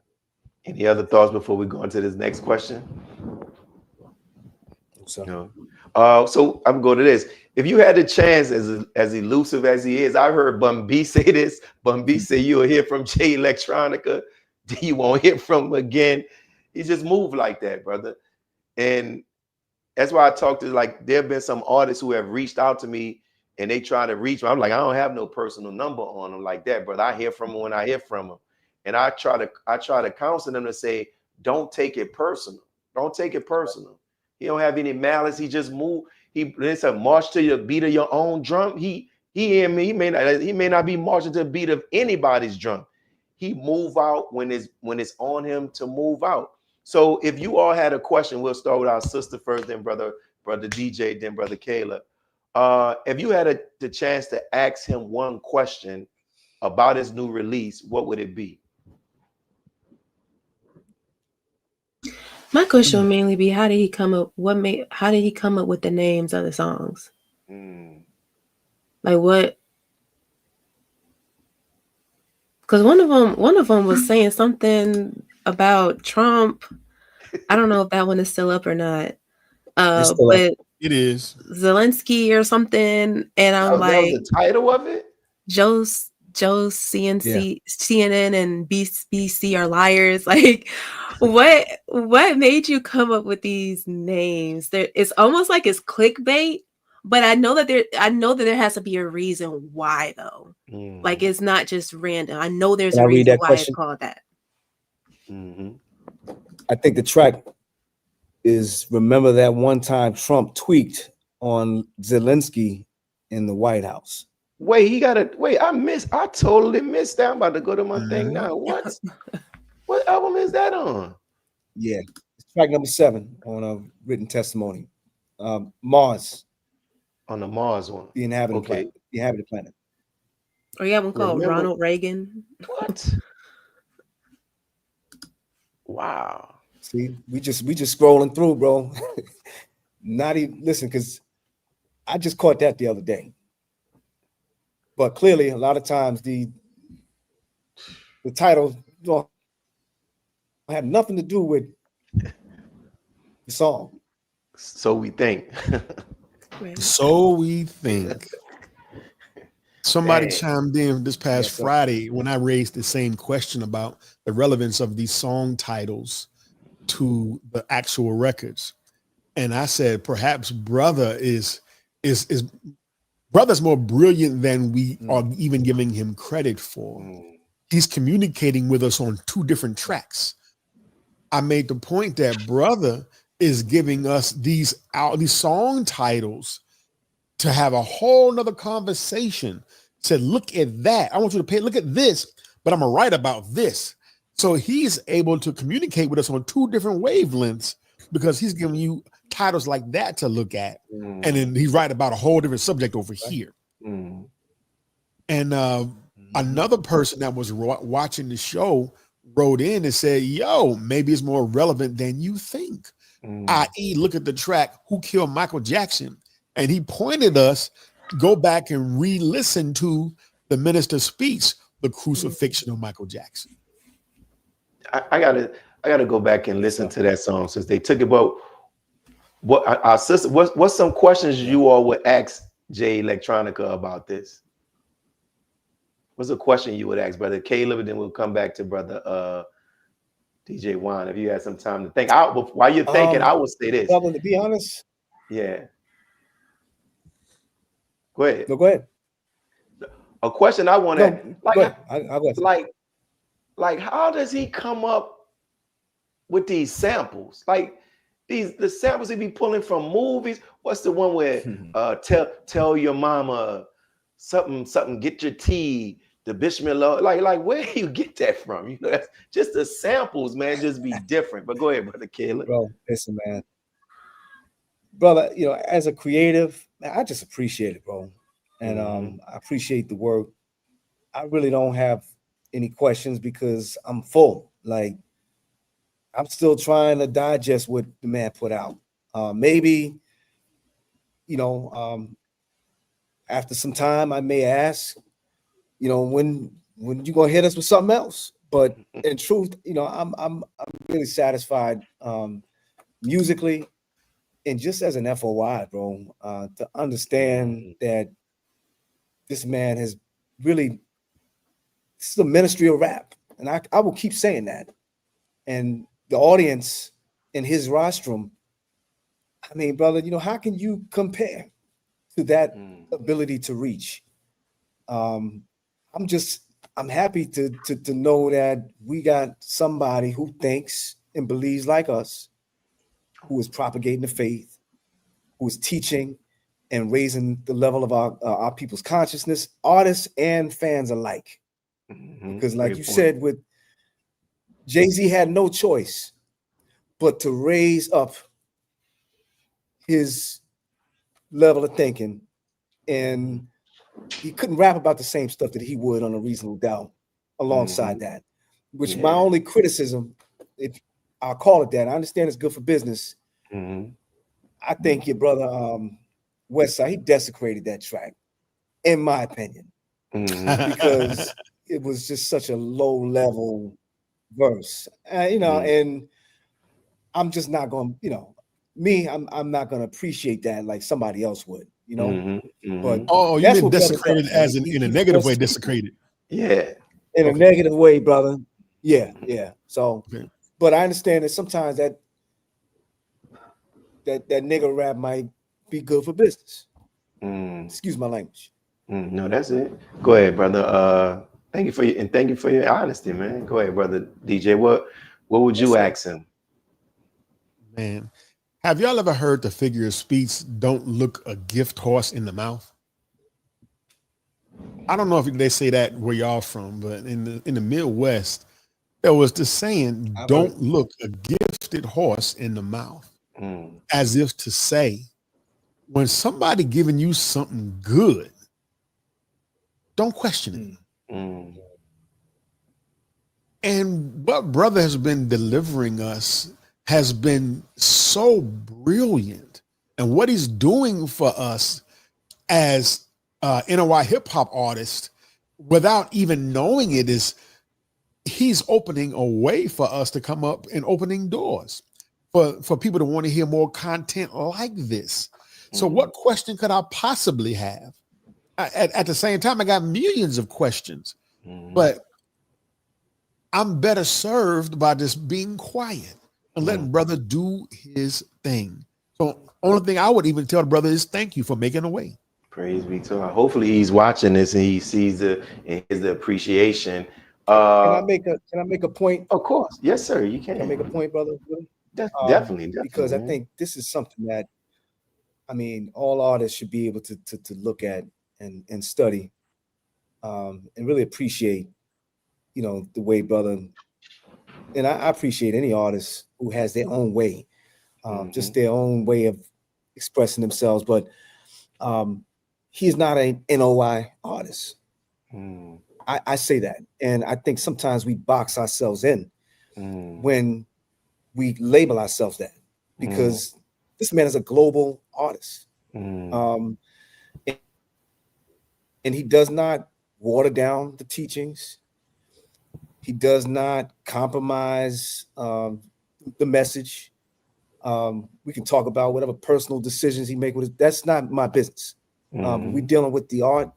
[SPEAKER 1] Any other thoughts before we go into this next question? No. So I'm going to this. If you had the chance, as elusive as he is, I heard Bun B say this. Bun B say you'll hear from J Electronica. You won't hear from him again. He just moved like that, brother. And that's why I talked to, like, there have been some artists who have reached out to me and they try to reach me. I'm like, I don't have no personal number on them like that, brother. I hear from them when I hear from them. And I try to counsel them to say, don't take it personal. Don't take it personal. He don't have any malice. He just moved. It's a march to your beat of your own drum. He may not be marching to the beat of anybody's drum. He move out when it's on him to move out. So if you all had a question, we'll start with our sister first, then brother DJ, then brother Caleb. If you had the chance to ask him one question about his new release, what would it be?
[SPEAKER 6] My question will mainly be, how did he come up with the names of the songs? Like what? Because one of them was saying something about Trump. I don't know if that one is still up or not. But
[SPEAKER 2] it is
[SPEAKER 6] Zelensky or something, and I'm
[SPEAKER 1] that was
[SPEAKER 6] like,
[SPEAKER 1] the title of it.
[SPEAKER 6] Joe's CNN and BBC are liars. Like, what made you come up with these names? It's almost like it's clickbait, but I know that there has to be a reason why though. Like it's not just random. I know there's a reason why it's called that.
[SPEAKER 7] I think the track is "Remember That One Time Trump Tweaked" on Zelensky in the White House.
[SPEAKER 1] Wait, I totally missed that. I'm about to go to my thing now. What album is that on?
[SPEAKER 7] Yeah, it's track number 7 on a written testimony. Mars.
[SPEAKER 1] On the Mars one.
[SPEAKER 7] The Inhabited Planet. The Inhabited Planet.
[SPEAKER 6] Or you have one called Ronald Reagan.
[SPEAKER 1] What? Wow.
[SPEAKER 7] See, we just scrolling through, bro. Not even listen, because I just caught that the other day. But clearly, a lot of times the titles don't have nothing to do with the song.
[SPEAKER 1] So we think.
[SPEAKER 2] So we think. Somebody chimed in this past Friday when I raised the same question about the relevance of these song titles to the actual records. And I said, perhaps brother is brother's more brilliant than we are even giving him credit for. He's communicating with us on 2 different tracks. I made the point that brother is giving us these song titles to have a whole nother conversation. Said, look at that. I want you to look at this, but I'm gonna write about this. So he's able to communicate with us on 2 different wavelengths because he's giving you titles like that to look at. And then he write about a whole different subject over here. And another person that was watching the show wrote in and said, yo, maybe it's more relevant than you think. I.e., look at the track, Who Killed Michael Jackson? And he pointed us, go back and re-listen to the minister's speech, The Crucifixion of Michael Jackson.
[SPEAKER 1] I gotta go back and listen to that song since they took it. But what our sister, what's some questions you all would ask Jay Electronica about this? What's a question you would ask Brother Caleb, and then we'll come back to Brother DJ Juan if you had some time to think. While you're thinking, I would say this.
[SPEAKER 7] Brother, to be honest.
[SPEAKER 1] Yeah. Go ahead.
[SPEAKER 7] No, go ahead.
[SPEAKER 1] A question I want to
[SPEAKER 7] like
[SPEAKER 1] how does he come up with these samples? Like the samples he be pulling from movies. What's the one where tell your mama something, get your tea, the Bismillah. Like where do you get that from? You know, that's just the samples, man, just be different. But go ahead, Brother Caleb.
[SPEAKER 7] Bro, listen, man. Brother, you know, as a creative, man, I just appreciate it, bro. And I appreciate the work. I really don't have any questions because I'm full. Like, I'm still trying to digest what the man put out. Maybe, you know, after some time, I may ask, you know, when you gonna hit us with something else? But in truth, you know, I'm really satisfied musically. And just as an FOI, bro, to understand that this man has really, this is a ministry of rap. And I will keep saying that. And the audience in his rostrum, I mean, brother, you know, how can you compare to that ability to reach? I'm happy to know that we got somebody who thinks and believes like us, who is propagating the faith, who is teaching and raising the level of our people's consciousness, artists and fans alike. Because like you said, with Jay-Z had no choice but to raise up his level of thinking, and he couldn't rap about the same stuff that he would on A Reasonable Doubt alongside that, which my only criticism, if I'll call it that. I understand it's good for business.
[SPEAKER 1] Mm-hmm.
[SPEAKER 7] I think your brother Westside, he desecrated that track, in my opinion, because it was just such a low level verse, and I'm just not going, I'm not going to appreciate that like somebody else would, But
[SPEAKER 2] oh, you
[SPEAKER 7] that's
[SPEAKER 2] meant
[SPEAKER 7] what brother
[SPEAKER 2] desecrated
[SPEAKER 7] does,
[SPEAKER 2] as in a negative way,
[SPEAKER 7] forced
[SPEAKER 2] desecrated.
[SPEAKER 1] Yeah.
[SPEAKER 7] in a negative way, brother. Yeah. So, but I understand that sometimes that nigga rap might be good for business. Excuse my language.
[SPEAKER 1] No, that's it. Go ahead, brother. Thank you for your honesty, man. Go ahead, brother DJ. What would you ask him?
[SPEAKER 2] Man, have y'all ever heard the figure of speech, don't look a gift horse in the mouth? I don't know if they say that where y'all from, but in the Midwest, there was this saying, don't look a gifted horse in the mouth, as if to say, when somebody giving you something good, don't question it. And what brother has been delivering us has been so brilliant. And what he's doing for us as NOI hip hop artists, without even knowing it, is he's opening a way for us to come up and opening doors for people to want to hear more content like this. So what question could I possibly have? At the same time, I got millions of questions, but I'm better served by just being quiet and letting brother do his thing. So only thing I would even tell the brother is thank you for making a way.
[SPEAKER 1] Praise be to God. Hopefully he's watching this and he sees the appreciation.
[SPEAKER 7] Can I make a point?
[SPEAKER 1] Of course. Yes, sir. You can.
[SPEAKER 7] Can I make a point, brother?
[SPEAKER 1] Definitely.
[SPEAKER 7] Because
[SPEAKER 1] man.
[SPEAKER 7] I think this is something that, all artists should be able to look at and study and really appreciate, the way brother, and I appreciate any artist who has their own way, just their own way of expressing themselves. But he's not an NOI artist. I say that. And I think sometimes we box ourselves in when we label ourselves that, because this man is a global artist. And he does not water down the teachings. He does not compromise the message. We can talk about whatever personal decisions he make with it. That's not my business. We're dealing with the art.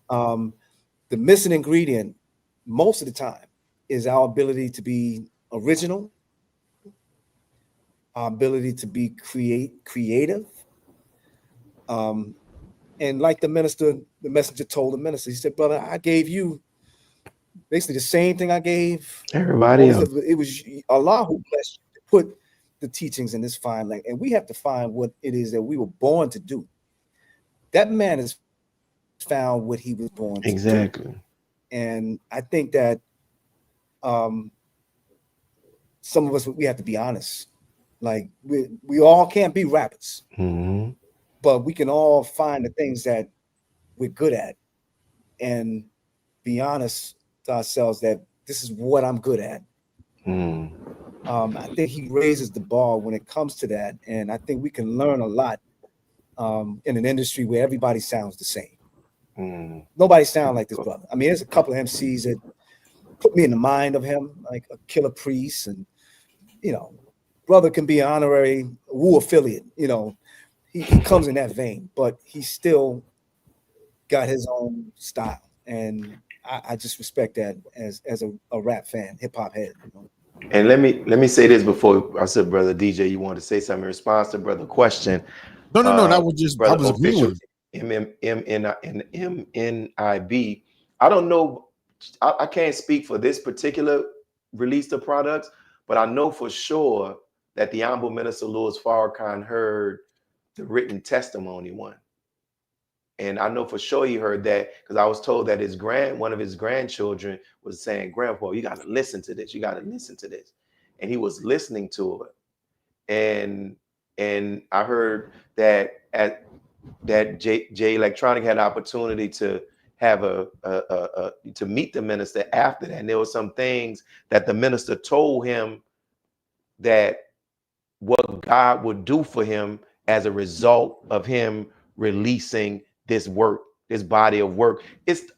[SPEAKER 7] The missing ingredient most of the time is our ability to be original, our ability to be creative. And like the messenger told the minister, he said, brother, I gave you basically the same thing I gave
[SPEAKER 1] everybody else.
[SPEAKER 7] It was Allah who blessed you to put the teachings in this fine language. And we have to find what it is that we were born to do. That man has found what he was born to do. And I think that some of us, we have to be honest. Like we all can't be rappers, but we can all find the things that we're good at and be honest to ourselves that this is what I'm good at. I think he raises the bar when it comes to that. And I think we can learn a lot in an industry where everybody sounds the same. Nobody sounds like this brother. There's a couple of MCs that put me in the mind of him, like a Killer Priest, and brother can be an honorary Wu affiliate. He comes in that vein, but he still got his own style, and I just respect that as a rap fan, hip hop head.
[SPEAKER 1] And let me say this before I said, brother DJ, you wanted to say something in response to brother question.
[SPEAKER 2] No, that was just
[SPEAKER 1] brother
[SPEAKER 2] I was agreeing with
[SPEAKER 1] MNIB. I don't know. I can't speak for this particular release of products, but I know for sure that the Honorable Minister Louis Farrakhan heard the written testimony one. And I know for sure he heard that because I was told that one of his grandchildren was saying, Grandpa, you got to listen to this. You got to listen to this. And he was listening to it. And I heard that J Electronica had an opportunity to have to meet the minister after that. And there were some things that the minister told him that what God would do for him as a result of him releasing this work, this body of work.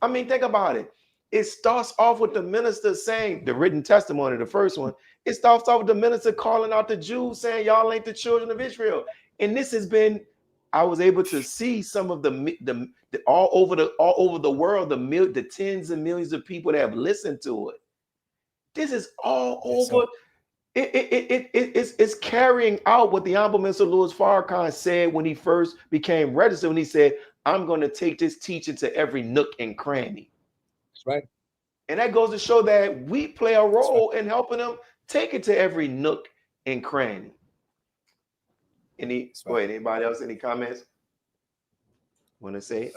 [SPEAKER 1] I mean, think about it. It starts off with the minister saying, the written testimony, the first one, it starts off with the minister calling out the Jews saying, y'all ain't the children of Israel. And this has been, I was able to see some of the all over the world, the tens of millions of people that have listened to it. This is all over. It's carrying out what the Honorable Minister Louis Farrakhan said when he first became registered, when he said, I'm going to take this teaching to every nook and cranny.
[SPEAKER 7] That's right.
[SPEAKER 1] And that goes to show that we play a role in helping them take it to every nook and cranny. Go ahead, anybody else, any comments? Want to say?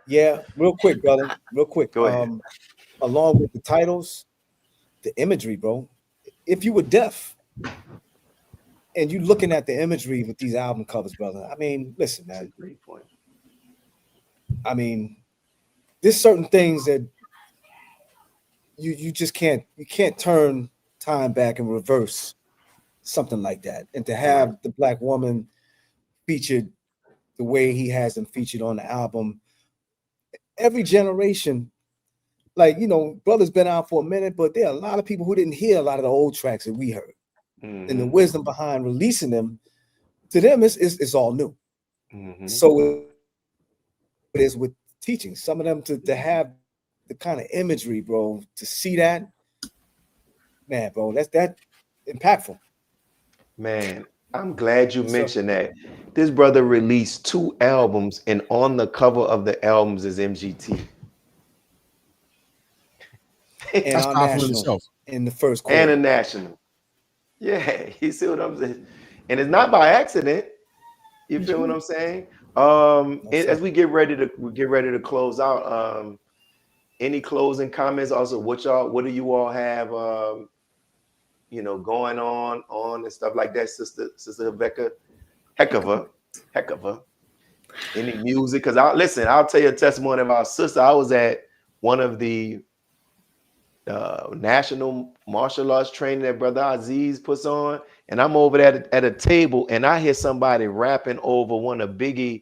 [SPEAKER 7] Yeah, real quick, brother. Real quick.
[SPEAKER 1] Go ahead.
[SPEAKER 7] Along with the titles, the imagery, bro. If you were deaf and you looking at the imagery with these album covers, brother, I mean, listen, man.
[SPEAKER 1] Great point.
[SPEAKER 7] I mean, there's certain things that you just can't turn time back and reverse something like that. And to have the black woman featured the way he has them featured on the album, every generation, like, you know, brother's been out for a minute, but there are a lot of people who didn't hear a lot of the old tracks that we heard. Mm-hmm. And the wisdom behind releasing them, to them, it's all new. Mm-hmm. So it is with teaching. Some of them to have the kind of imagery, bro, to see that, man, bro, that's impactful.
[SPEAKER 1] Man, I'm glad you mentioned that. This brother released 2 albums, and on the cover of the albums is MGT.
[SPEAKER 7] And
[SPEAKER 2] that's
[SPEAKER 7] our
[SPEAKER 2] national
[SPEAKER 7] in the first quarter.
[SPEAKER 1] And a national. Yeah, you see what I'm saying? And it's not by accident. You feel what I'm saying? As we get ready to close out, any closing comments? Also, what do you all have going on and stuff like that, Sister Rebecca? Heck of a. Any music? Because I'll tell you a testimony of our sister. I was at one of the national martial arts training that Brother Aziz puts on, and I'm over there at a table, and I hear somebody rapping over one of Biggie's.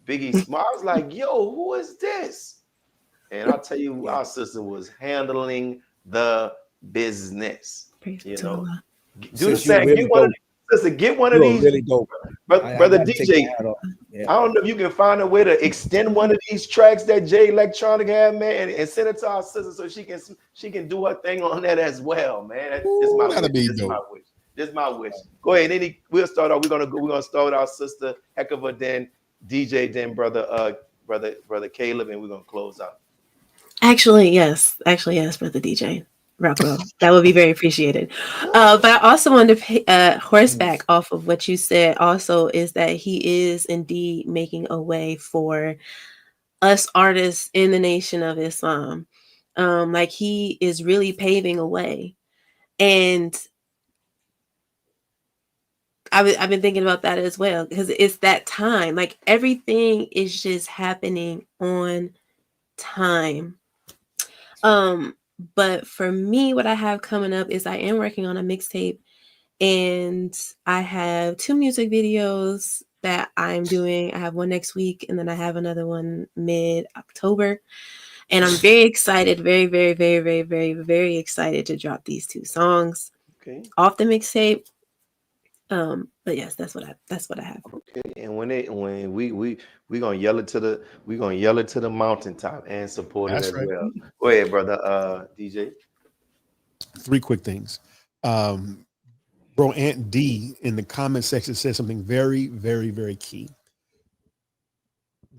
[SPEAKER 1] I was like, "Yo, who is this?" And I'll tell you, our sister was handling the business. You know, do the same. Get one of these.
[SPEAKER 7] Really dope.
[SPEAKER 1] Brother DJ, I don't know if you can find a way to extend one of these tracks that Jay Electronica had, man, and send it to our sister so she can do her thing on that as well, man. This is my wish. Go ahead. We'll start off. We're gonna start with our sister Heckova, then DJ, then brother Caleb, and we're gonna close out.
[SPEAKER 6] Actually, yes, brother DJ. Rocco, that would be very appreciated. But I also wanted to horseback off of what you said also is that he is indeed making a way for us artists in the Nation of Islam. Like he is really paving a way. And I've been thinking about that as well, because it's that time. Like everything is just happening on time. But for me, what I have coming up is I am working on a mixtape, and I have 2 music videos that I'm doing. I have one next week, and then I have another one mid-October. And I'm very excited, very, very, very, very, very, very excited to drop these 2 songs off the mixtape. But yes, that's what I have.
[SPEAKER 1] Okay, and when we gonna yell it to the mountaintop and support it as well. Go ahead, brother DJ.
[SPEAKER 2] 3 quick things. Bro, Aunt D in the comment section said something very, very, very key.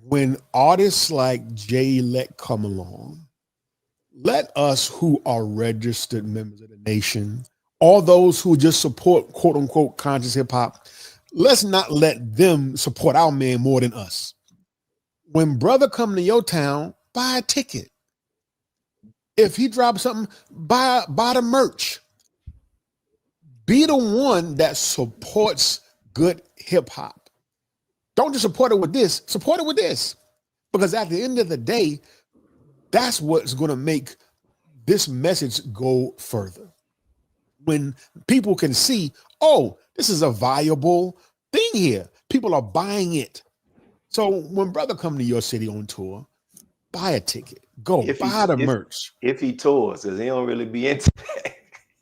[SPEAKER 2] When artists like Jay Elect come along, let us who are registered members of the Nation, all those who just support quote unquote conscious hip hop, let's not let them support our man more than us. When brother come to your town, buy a ticket. If he drops something, buy the merch. Be the one that supports good hip hop. Don't just support it with this, support it with this. Because at the end of the day, that's what's going to make this message go further. when people can see, oh, this is a viable thing here. People are buying it. So when brother come to your city on tour, buy a ticket. Go buy the merch.
[SPEAKER 1] If he tours, because he don't really be into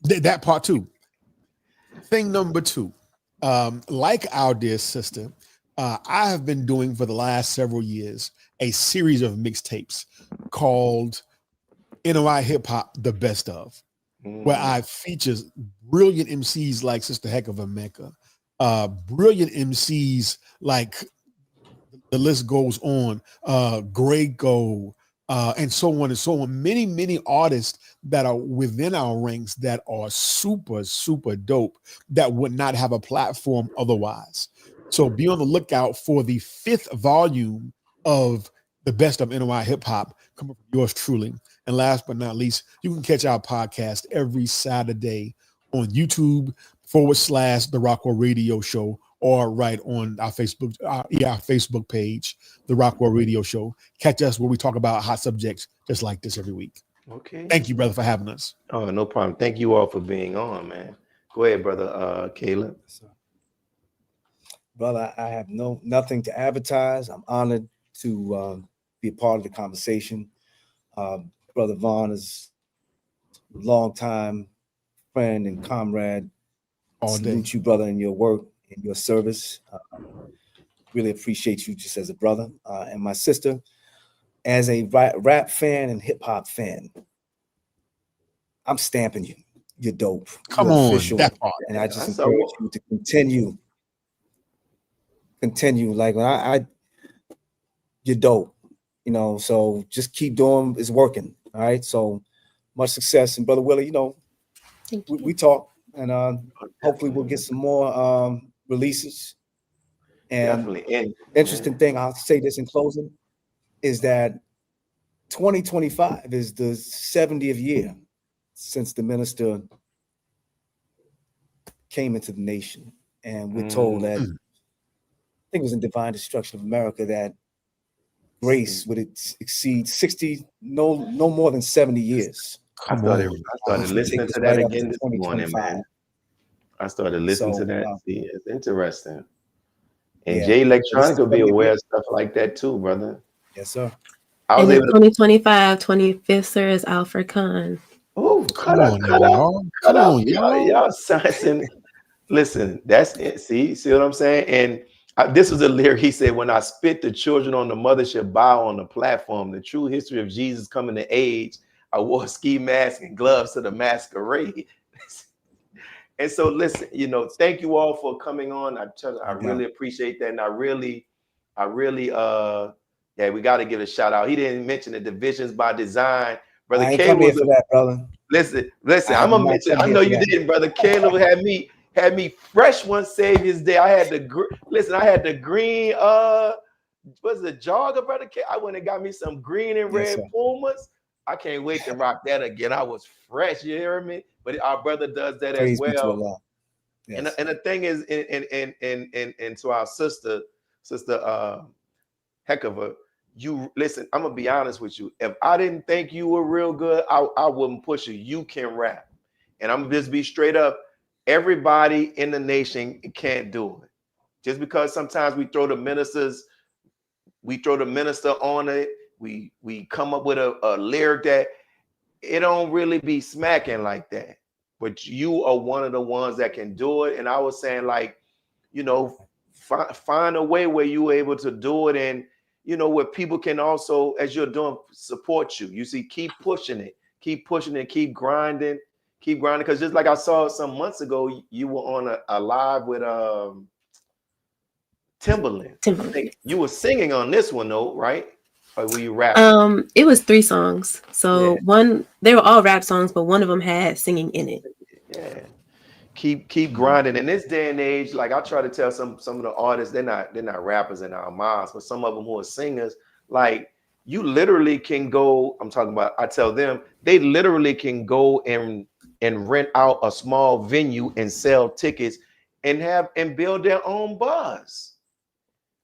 [SPEAKER 1] that.
[SPEAKER 2] That part too. Thing number 2, like our dear sister, I have been doing for the last several years a series of mixtapes called NOI Hip Hop, the best of, where I feature brilliant MCs like Sister Heck of Mecca, brilliant MCs like the list goes on, Grego, and so on and so on. Many, many artists that are within our ranks that are super, super dope that would not have a platform otherwise. So be on the lookout for the 5th volume of the best of NOI hip hop coming from yours truly. And last but not least, you can catch our podcast every Saturday on YouTube /The Rockwell Radio Show, or right on our Facebook page, The Rockwell Radio Show. Catch us where we talk about hot subjects just like this every week.
[SPEAKER 1] Okay.
[SPEAKER 2] Thank you, brother, for having us.
[SPEAKER 1] Oh, no problem. Thank you all for being on, man. Go ahead, brother Caleb.
[SPEAKER 7] Brother, I have nothing to advertise. I'm honored to be a part of the conversation. Brother Vaughn is a longtime friend and comrade. Salute you, brother, in your work, in your service. Really appreciate you just as a brother. And my sister, as a rap fan and hip hop fan, I'm stamping you. You're dope.
[SPEAKER 2] Come
[SPEAKER 7] You're
[SPEAKER 2] on,
[SPEAKER 7] official.
[SPEAKER 2] that part.
[SPEAKER 7] And I just encourage you to continue. Like when you're dope, you know. So just keep doing. It's working. All right. So much success, and brother Willie, you know, we talk, and hopefully we'll get some more releases. And
[SPEAKER 1] definitely. And
[SPEAKER 7] interesting thing, I'll say this in closing, is that 2025 is the 70th year since the minister came into the nation, and we're told that. I think it was in Divine Destruction of America that grace would exceed 60, no more than 70 years.
[SPEAKER 1] I started listening to that again this morning, man. I started listening to that. See, it's interesting. And Jay Electronica will be aware of stuff like that too, brother.
[SPEAKER 7] Yes, sir.
[SPEAKER 6] I was able to 2025, 25th, sir, is Alfred Kahn.
[SPEAKER 1] Oh, cut on, y'all science. Listen, that's it. See what I'm saying? And this was a lyric he said, when I spit, the children on the mothership bow on the platform. The true history of Jesus coming to age. I wore a ski mask and gloves to the masquerade. And so listen, you know, thank you all for coming on. I really appreciate that. And I really, yeah, we got to give a shout out. He didn't mention the divisions by design. Brother Caleb was
[SPEAKER 7] for that, brother.
[SPEAKER 1] Listen, I'm gonna mention. I know you didn't, brother. Caleb had me fresh one Savior's Day. I had the green what's the jogger, brother? I went and got me some green and red Pumas. I can't wait to rock that again. I was fresh, you hear me? But our brother does that as well. Yes. And the thing is, and to our sister Heckover, you listen, I'm gonna be honest with you. If I didn't think you were real good, I wouldn't push you. You can rap. And I'm just be straight up. Everybody in the nation can't do it. Just because sometimes we throw the minister on it, we come up with a lyric that it don't really be smacking like that. But you are one of the ones that can do it. And I was saying, like, you know, find a way where you are able to do it, and you know, where people can also, as you're doing, support you. You see, keep pushing it, keep grinding. Because just like I saw some months ago, you were on a live with Timberland. You were singing on this one though, right? Or were you rapping?
[SPEAKER 6] It was 3 songs. So they were all rap songs, but one of them had singing in it.
[SPEAKER 1] Yeah. Keep grinding. In this day and age, like I try to tell some of the artists, they're not rappers in our minds, but some of them who are singers, like you literally can go. I'm talking about. I tell them they literally can go and rent out a small venue and sell tickets and build their own buzz.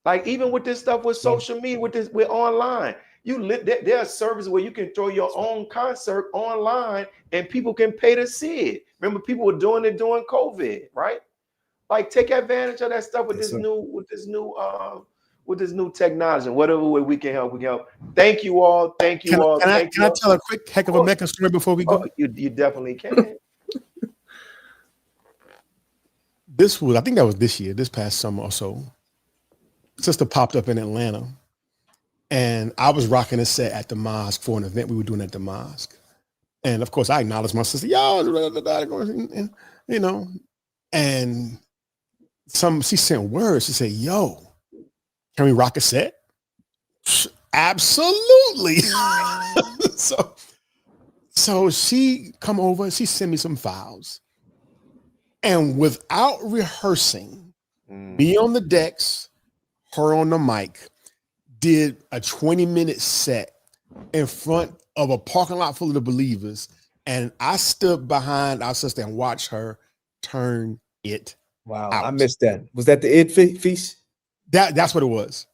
[SPEAKER 1] Like even with this stuff with social media, with online, There are services where you can throw your own concert online and people can pay to see it. Remember, people were doing it during COVID, right? Like, take advantage of that stuff with this new technology. And whatever way we can help, we can help. Thank you all. Thank you all.
[SPEAKER 2] Can I tell a quick heck of a mecca story before we go?
[SPEAKER 1] Oh, you definitely can.
[SPEAKER 2] I think that was this past summer or so. Sister popped up in Atlanta, and I was rocking a set at the mosque for an event we were doing at the mosque. And of course, I acknowledged my sister, and she sent words. She said, "Yo, can we rock a set?" Absolutely. So she come over, she sent me some files, and without rehearsing, me on the decks, her on the mic, did a 20-minute set in front of a parking lot full of the believers, and I stood behind our sister and watched her turn it out.
[SPEAKER 7] I missed that. Was that the Id feast?
[SPEAKER 2] That's what it was.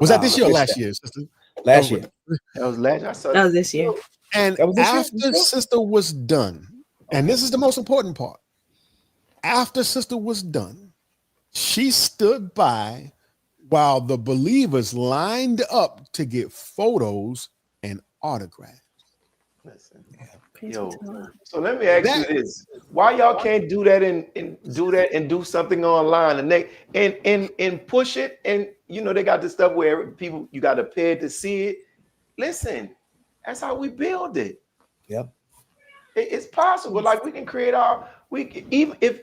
[SPEAKER 2] Was that this year or last year, sister?
[SPEAKER 7] Last year.
[SPEAKER 1] That was last year.
[SPEAKER 6] That was this year.
[SPEAKER 2] And after sister was done, and this is the most important part, after sister was done, she stood by while the believers lined up to get photos and autographs.
[SPEAKER 1] Listen, so let me ask you this: why y'all can't do that and do something online and push it? And they got this stuff where people, you got to pay to see it. Listen, that's how we build it.
[SPEAKER 7] Yep,
[SPEAKER 1] it's possible. Like, we can create even if.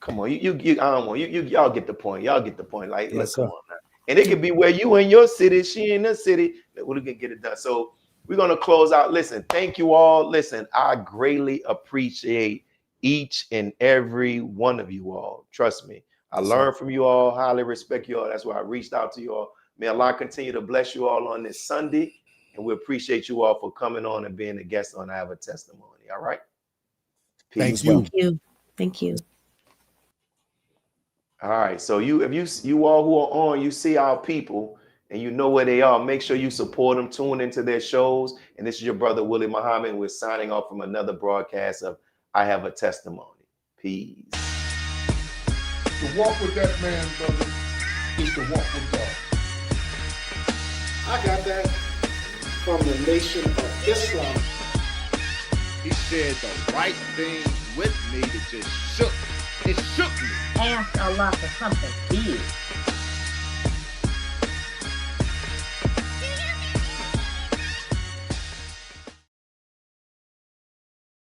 [SPEAKER 1] Come on, I don't want y'all get the point. Y'all get the point. Like, let's come on now. And it could be where you in your city, she in the city, we can get it done. So we're gonna close out. Listen, thank you all. Listen, I greatly appreciate each and every one of you all. Trust me, I learned from you all, highly respect you all. That's why I reached out to you all. May Allah continue to bless you all on this Sunday, and we appreciate you all for coming on and being a guest on I Have a Testimony. All right.
[SPEAKER 2] Peace. Thank you.
[SPEAKER 6] Thank you.
[SPEAKER 1] All right, so if you all who are on, you see our people and you know where they are, make sure you support them, tune into their shows. And this is your brother, Willie Muhammad. We're signing off from another broadcast of I Have a Testimony. Peace.
[SPEAKER 3] To walk with that man, brother, is to walk with God. I got that from the Nation of Islam.
[SPEAKER 4] He said the right thing with me that just shook. It shook me.
[SPEAKER 5] Ask Allah for something big.